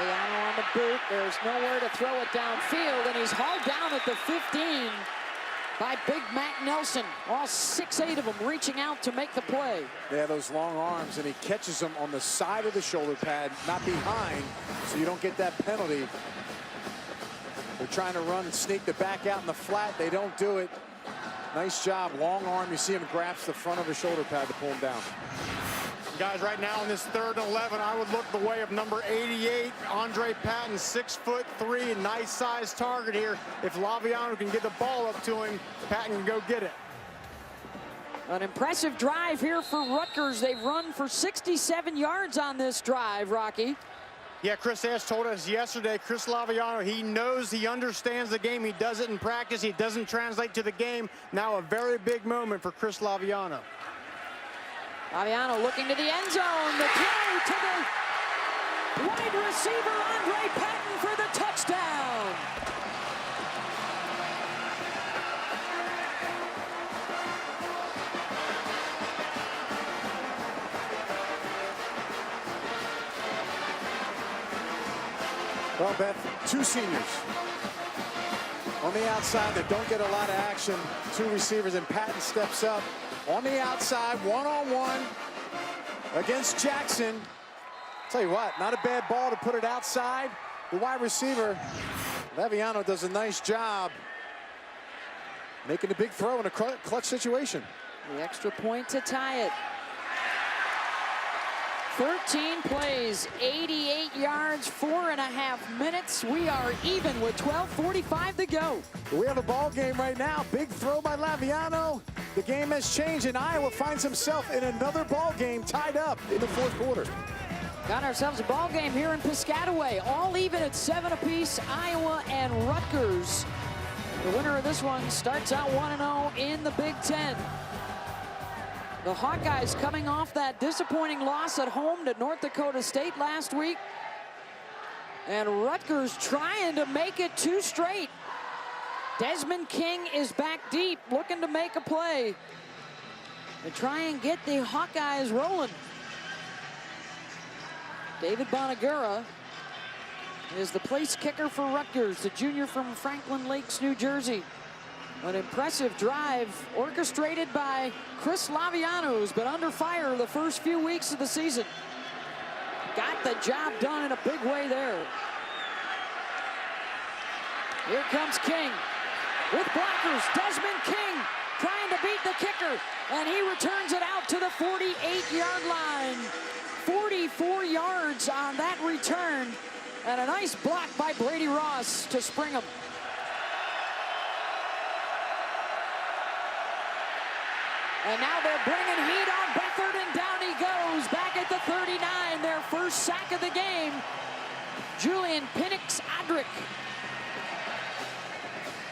Laviano on the boot. There's nowhere to throw it downfield, and he's hauled down at the 15 by Big Mac Nelson. All 6'8" of them reaching out to make the play. They have those long arms, and he catches them on the side of the shoulder pad, not behind, so you don't get that penalty. They're trying to run and sneak the back out in the flat. They don't do it. Nice job. Long arm. You see him grasp the front of the shoulder pad to pull him down. Guys, right now in this 3rd and 11, I would look the way of number 88, Andre Patton, 6'3", a nice sized target here. If Laviano can get the ball up to him, Patton can go get it. An impressive drive here for Rutgers. They've run for 67 yards on this drive, Rocky. Yeah, Chris Ash told us yesterday, Chris Laviano, he knows, he understands the game. He does it in practice. He doesn't translate to the game. Now a very big moment for Chris Laviano. Laviano looking to the end zone. The throw to the wide receiver, Andre Patton, for the touchdown. Well, Beth, 2 seniors on the outside that don't get a lot of action. 2 receivers, and Patton steps up on the outside, one-on-one against Jackson. Tell you what, not a bad ball to put it outside. The wide receiver, Laviano, does a nice job making a big throw in a clutch situation. The extra point to tie it. 13 plays, 88 yards, 4.5 minutes. We are even with 12:45 to go. We have a ball game right now. Big throw by Laviano. The game has changed, and Iowa finds himself in another ball game tied up in the 4th quarter. Got ourselves a ball game here in Piscataway. All even at 7 apiece, Iowa and Rutgers. The winner of this one starts out 1-0 in the Big Ten. The Hawkeyes coming off that disappointing loss at home to North Dakota State last week. And Rutgers trying to make it 2 straight. Desmond King is back deep, looking to make a play. They try and get the Hawkeyes rolling. David Bonagura is the place kicker for Rutgers, the junior from Franklin Lakes, New Jersey. An impressive drive orchestrated by Chris Laviano, who's been under fire the first few weeks of the season. Got the job done in a big way there. Here comes King with blockers. Desmond King trying to beat the kicker, and he returns it out to the 48-yard line. 44 yards on that return, and a nice block by Brady Ross to spring him. And now they're bringing heat on Beathard, and down he goes, back at the 39, their first sack of the game. Julian Penix-Adric.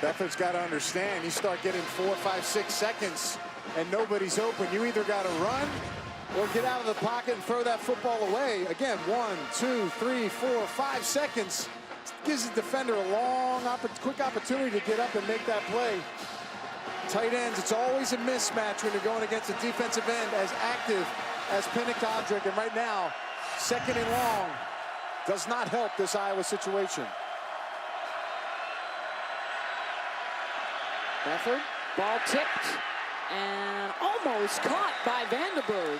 Beathard's got to understand, you start getting 4, 5, 6 seconds and nobody's open. You either got to run or get out of the pocket and throw that football away. Again, 1, 2, 3, 4, 5 seconds. Gives the defender a long, quick opportunity to get up and make that play. Tight ends, it's always a mismatch when you're going against a defensive end as active as Pinnock Odrick. And right now, 2nd and long does not help this Iowa situation. Beathard, ball tipped and almost caught by Vandenberg.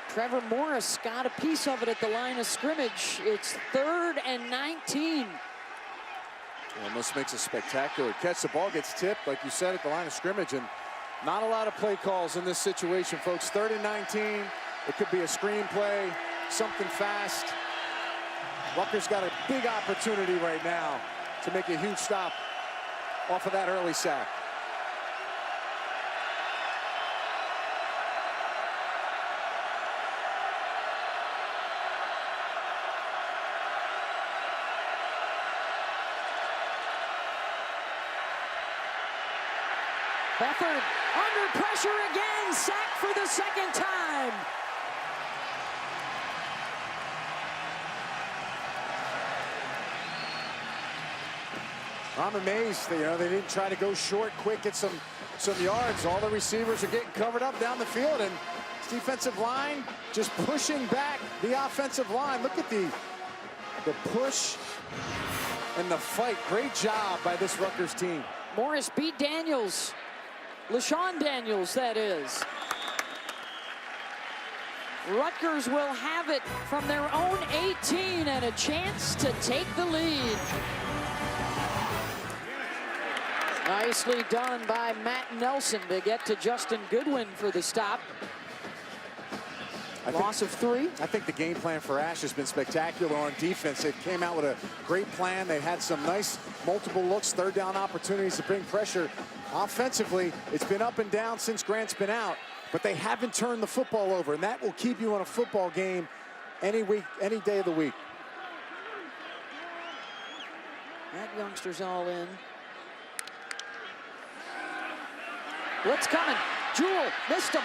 Trevor Morris got a piece of it at the line of scrimmage. It's 3rd and 19. Almost makes a spectacular catch. The ball gets tipped, like you said, at the line of scrimmage, and not a lot of play calls in this situation, folks. 3rd and 19. It could be a screen play, something fast. Rutgers got a big opportunity right now to make a huge stop off of that early sack. Beathard under pressure again, sacked for the 2nd time. I'm amazed that, they didn't try to go short quick, get some yards. All the receivers are getting covered up down the field, and this defensive line just pushing back the offensive line. Look at the push and the fight. Great job by this Rutgers team. Morris beat Daniels. LaShawn Daniels, that is. Rutgers will have it from their own 18 and a chance to take the lead. Nicely done by Matt Nelson to get to Justin Goodwin for the stop. Loss of 3. I think the game plan for Ash has been spectacular on defense. They came out with a great plan. They had some nice multiple looks, 3rd down opportunities to bring pressure. Offensively, it's been up and down since Grant's been out, but they haven't turned the football over, and that will keep you in a football game any week, any day of the week. That youngster's all in. Blitz coming. Jewell missed him.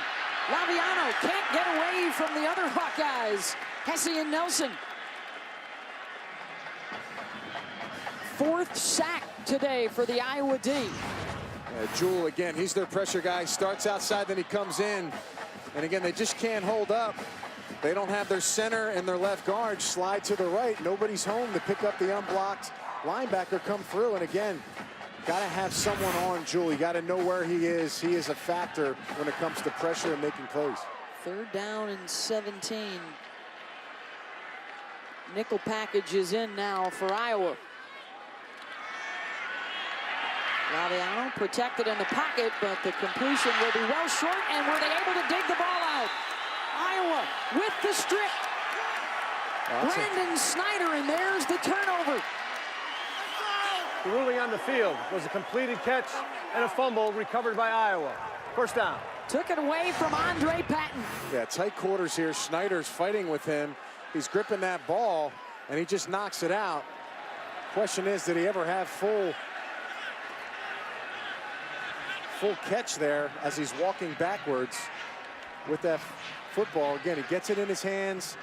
Laviano can't get away from the other Hawkeyes. Hesse and Nelson. 4th sack today for the Iowa D. Jewell, again, he's their pressure guy. Starts outside, then he comes in. And again, they just can't hold up. They don't have their center and their left guard slide to the right. Nobody's home to pick up the unblocked linebacker come through. And again, got to have someone on Jewell. You got to know where he is. He is a factor when it comes to pressure and making plays. 3rd down and 17. Nickel package is in now for Iowa. Laviano protected in the pocket, but the completion will be well short, and were they able to dig the ball out? Iowa with the strip. Brandon Snyder, and there's the turnover. The ruling on the field was a completed catch and a fumble recovered by Iowa. 1st down. Took it away from Andre Patton. Yeah, tight quarters here. Snyder's fighting with him. He's gripping that ball, and he just knocks it out. Question is, did he ever have full catch there as he's walking backwards with that football? Again, he gets it in his hands.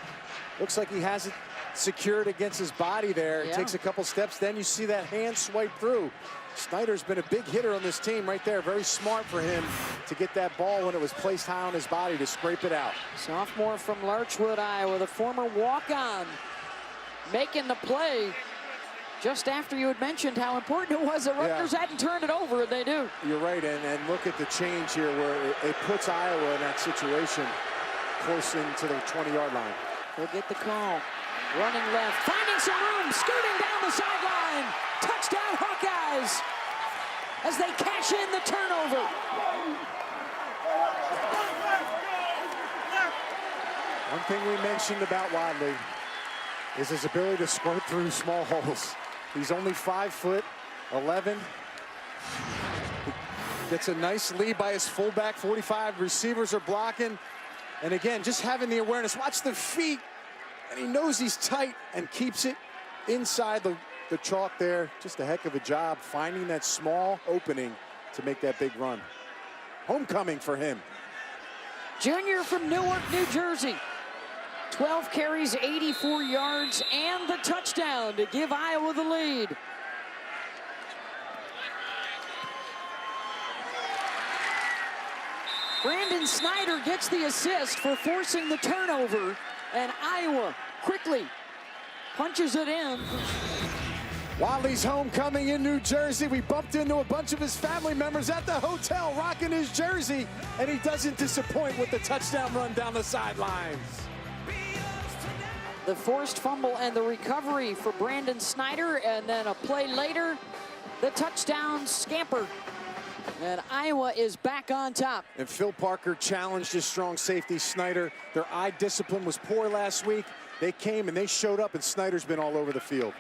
Looks like he has it secured against his body there. It takes a couple steps, then you see that hand swipe through. Snyder's been a big hitter on this team right there. Very smart for him to get that ball when it was placed high on his body to scrape it out. Sophomore from Larchwood, Iowa, the former walk-on, making the play just after you had mentioned how important it was that Rutgers hadn't turned it over, and they do. You're right, and look at the change here where it puts Iowa in that situation close into the 20-yard line. They'll get the call. Running left, finding some room, scooting down the sideline. Touchdown Hawkeyes as they cash in the turnover. One thing we mentioned about Wadley is his ability to squirt through small holes. He's only 5'11". He gets a nice lead by his fullback, 45. Receivers are blocking. And again, just having the awareness. Watch the feet. And he knows he's tight and keeps it inside the chalk there. Just a heck of a job finding that small opening to make that big run. Homecoming for him. junior from Newark, New Jersey. 12 carries, 84 yards, and the touchdown to give Iowa the lead. Brandon Snyder gets the assist for forcing the turnover, and Iowa quickly punches it in. Wiley's homecoming in New Jersey. We bumped into a bunch of his family members at the hotel rocking his jersey, and he doesn't disappoint with the touchdown run down the sidelines. The forced fumble and the recovery for Brandon Snyder, and then a play later, the touchdown scamper. And Iowa is back on top. And Phil Parker challenged his strong safety, Snyder. Their eye discipline was poor last week. They came and they showed up, and Snyder's been all over the field.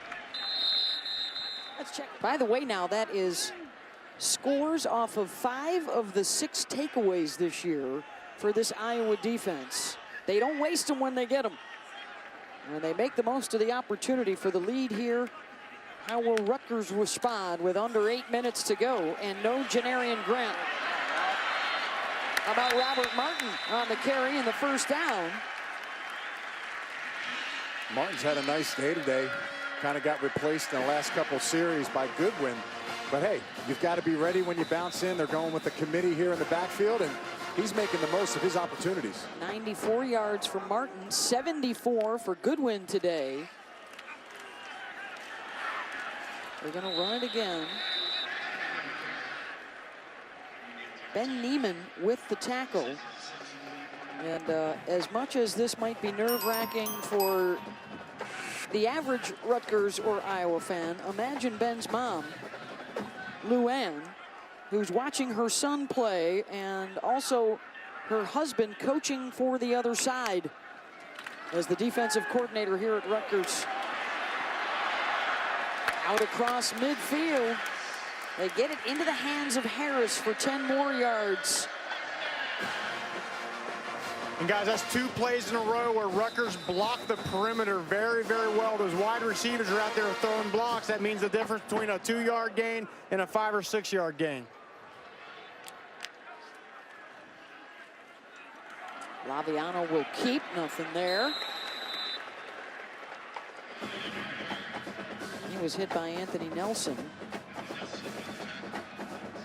Let's check. By the way, now that is scores off of 5 of the 6 takeaways this year for this Iowa defense. They don't waste them when they get them. And they make the most of the opportunity for the lead here. How will Rutgers respond with under 8 minutes to go and no Janarian Grant? How about Robert Martin on the carry and the first down? Martin's had a nice day today. Kind of got replaced in the last couple series by Goodwin. But hey, you've got to be ready when you bounce in. They're going with the committee here in the backfield, and he's making the most of his opportunities. 94 yards for Martin, 74 for Goodwin today. They're going to run it again. Ben Neiman with the tackle. And as much as this might be nerve-wracking for the average Rutgers or Iowa fan, imagine Ben's mom, Luann, who's watching her son play, and also her husband coaching for the other side as the defensive coordinator here at Rutgers. Out across midfield. They get it into the hands of Harris for 10 more yards. And guys, that's 2 plays in a row where Rutgers blocked the perimeter very, very well. Those wide receivers are out there throwing blocks. That means the difference between a 2-yard gain and a 5- or 6-yard gain. Laviano will keep, nothing there. He was hit by Anthony Nelson.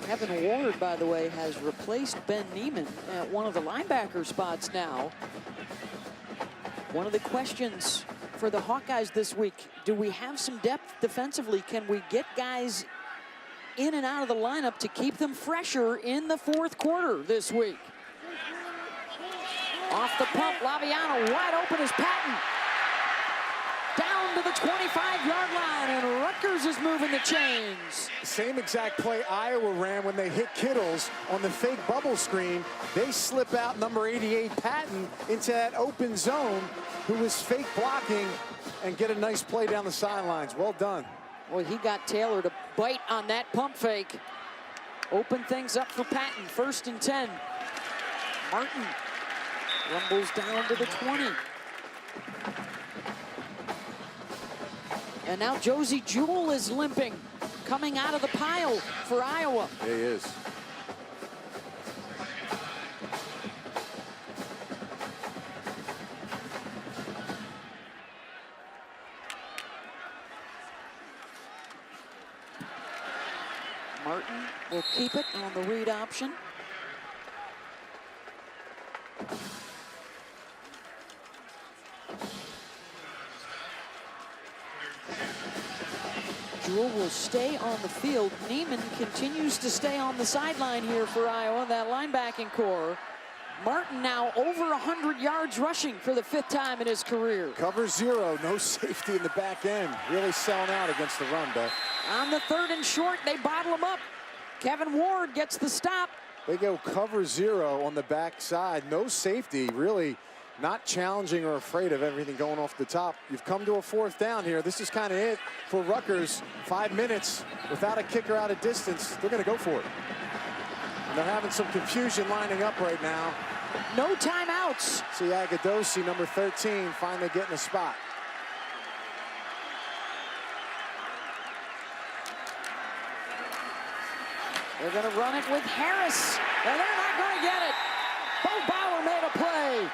Kevin Ward, by the way, has replaced Ben Neiman at one of the linebacker spots now. One of the questions for the Hawkeyes this week, do we have some depth defensively? Can we get guys in and out of the lineup to keep them fresher in the 4th quarter this week? Off the pump, Laviano wide open as Patton. Down to the 25-yard line, and Rutgers is moving the chains. Same exact play Iowa ran when they hit Kittles on the fake bubble screen. They slip out number 88, Patton, into that open zone, who was fake blocking, and get a nice play down the sidelines. Well done. Well, he got Taylor to bite on that pump fake. Open things up for Patton, 1st and 10. Martin rumbles down to the 20. And now Josie Jewell is limping, coming out of the pile for Iowa. Yeah, he is. Martin will keep it on the read option. Jewell will stay on the field. Neiman continues to stay on the sideline here for Iowa, that linebacking core. Martin now over 100 yards rushing for the 5th time in his career. Cover 0, no safety in the back end. Really selling out against the run, Beth. On the 3rd and short, they bottle him up. Kevin Ward gets the stop. They go cover 0 on the backside. No safety, really not challenging or afraid of everything going off the top. You've come to a 4th down here. This is kind of it for Rutgers. 5 minutes without a kicker out of distance. They're going to go for it. And they're having some confusion lining up right now. No timeouts. See Agadosi, number 13, finally getting a spot. They're going to run it with Harris, and they're not going to get it. Bo Bauer made a the play.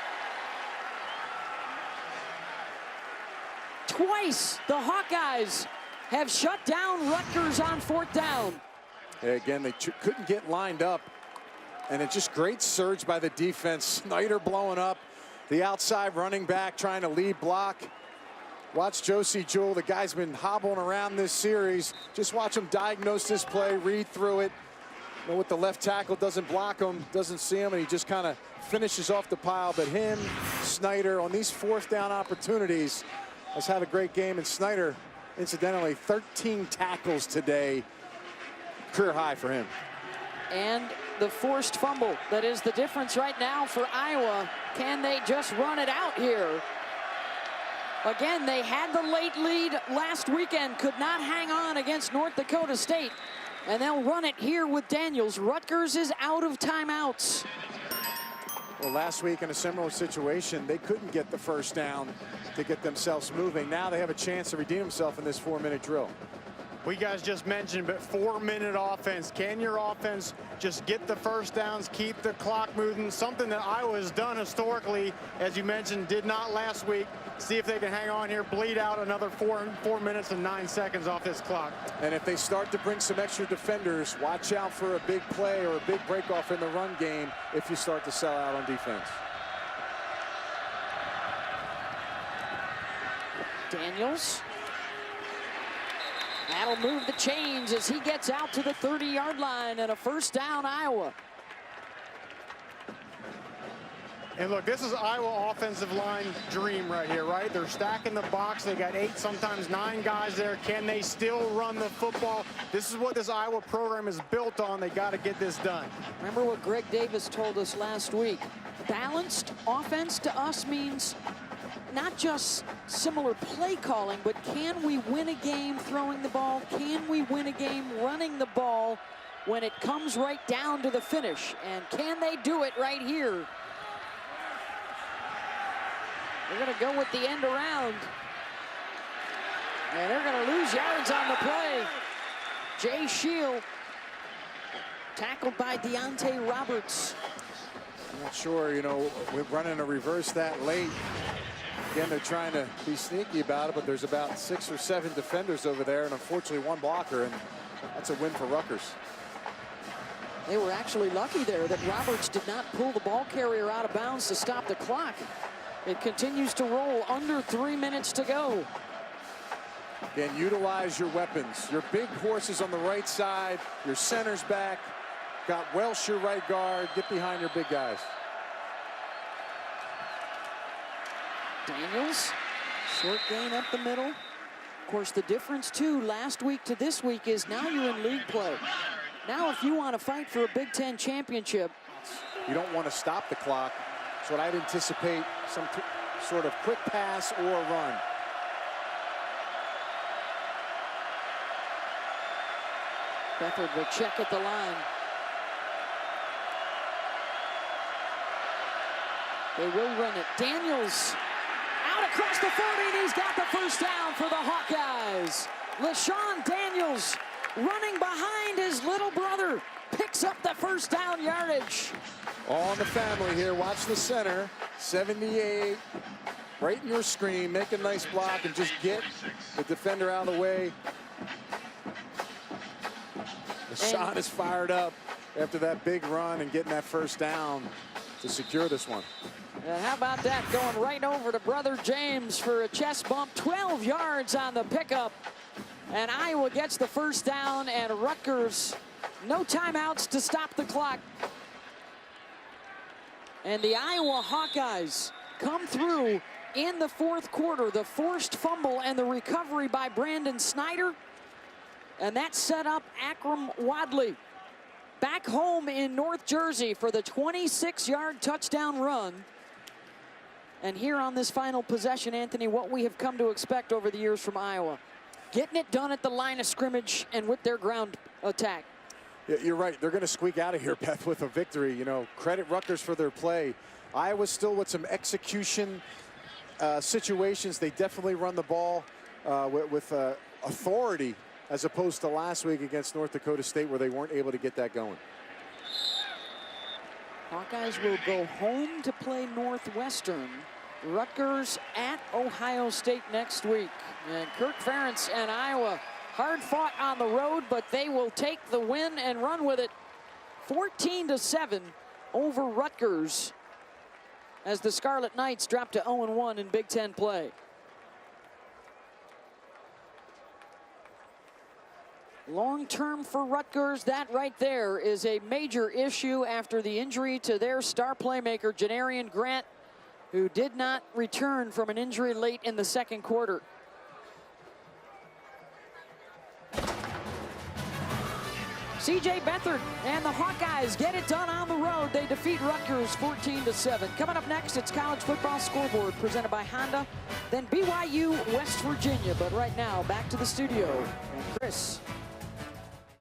Twice the Hawkeyes have shut down Rutgers on 4th down. Again, they couldn't get lined up. And it's just great surge by the defense. Snyder blowing up. The outside running back trying to lead block. Watch Josie Jewell. The guy's been hobbling around this series. Just watch him diagnose this play, read through it. You know, with the left tackle, doesn't block him, doesn't see him, and he just kind of finishes off the pile. But him, Snyder, on these 4th down opportunities, has had a great game. And Snyder, incidentally, 13 tackles today. Career high for him. And the forced fumble. That is the difference right now for Iowa. Can they just run it out here? Again, they had the late lead last weekend, could not hang on against North Dakota State. And they'll run it here with Daniels. Rutgers is out of timeouts. Well, last week in a similar situation, they couldn't get the first down to get themselves moving. Now they have a chance to redeem themselves in this 4-minute drill. We guys just mentioned, but 4-minute offense. Can your offense just get the first downs, keep the clock moving? Something that Iowa has done historically, as you mentioned, did not last week. See if they can hang on here, bleed out another 4 minutes and 9 seconds off this clock. And if they start to bring some extra defenders, watch out for a big play or a big break-off in the run game if you start to sell out on defense. Daniels. That'll move the chains as he gets out to the 30-yard line, and a first down, Iowa. And look, this is Iowa offensive line dream right here, right? They're stacking the box. They got 8, sometimes 9 guys there. Can they still run the football? This is what this Iowa program is built on. They got to get this done. Remember what Greg Davis told us last week. Balanced offense to us means not just similar play calling, but can we win a game throwing the ball? Can we win a game running the ball when it comes right down to the finish? And can they do it right here? They're going to go with the end around. And they're going to lose yards on the play. Jay Shield tackled by Deontay Roberts. I'm not sure, you know, we're running a reverse that late. Again, they're trying to be sneaky about it, but there's about 6 or 7 defenders over there, and unfortunately 1 blocker, and that's a win for Rutgers. They were actually lucky there that Roberts did not pull the ball carrier out of bounds to stop the clock. It continues to roll, under 3 minutes to go. Again, utilize your weapons. Your big horses on the right side, your center's back, got Welsh your right guard, get behind your big guys. Daniels, short gain up the middle. Of course, the difference too last week to this week is now you're in league play. Now if you want to fight for a Big Ten championship, you don't want to stop the clock. So what I'd anticipate, some sort of quick pass or run. Beathard will check at the line. They will run it. Daniels out across the 40, and he's got the first down for the Hawkeyes. LaShawn Daniels running behind his little brother picks up the first down yardage. All in the family here. Watch the center. 78. Right in your screen. Make a nice block and just get the defender out of the way. LaShawn is fired up after that big run and getting that first down to secure this one. And how about that, going right over to brother James for a chest bump. 12 yards on the pickup. And Iowa gets the first down, and Rutgers, no timeouts to stop the clock. And the Iowa Hawkeyes come through in the 4th quarter. The forced fumble and the recovery by Brandon Snyder. And that set up Akram Wadley back home in North Jersey for the 26-yard touchdown run. And here on this final possession, Anthony, what we have come to expect over the years from Iowa. Getting it done at the line of scrimmage and with their ground attack. Yeah, you're right. They're going to squeak out of here, Beth, with a victory. You know, credit Rutgers for their play. Iowa still with some execution situations. They definitely run the ball with authority, as opposed to last week against North Dakota State, where they weren't able to get that going. Hawkeyes will go home to play Northwestern. Rutgers at Ohio State next week. And Kirk, Ferentz and Iowa hard fought on the road, but they will take the win and run with it. 14-7 over Rutgers as the Scarlet Knights drop to 0-1 in Big Ten play. Long-term for Rutgers, that right there is a major issue after the injury to their star playmaker, Janarian Grant, who did not return from an injury late in the second quarter. C.J. Beathard and the Hawkeyes get it done on the road. They defeat Rutgers 14-7. Coming up next, it's College Football Scoreboard presented by Honda, then BYU West Virginia. But right now, back to the studio and Chris.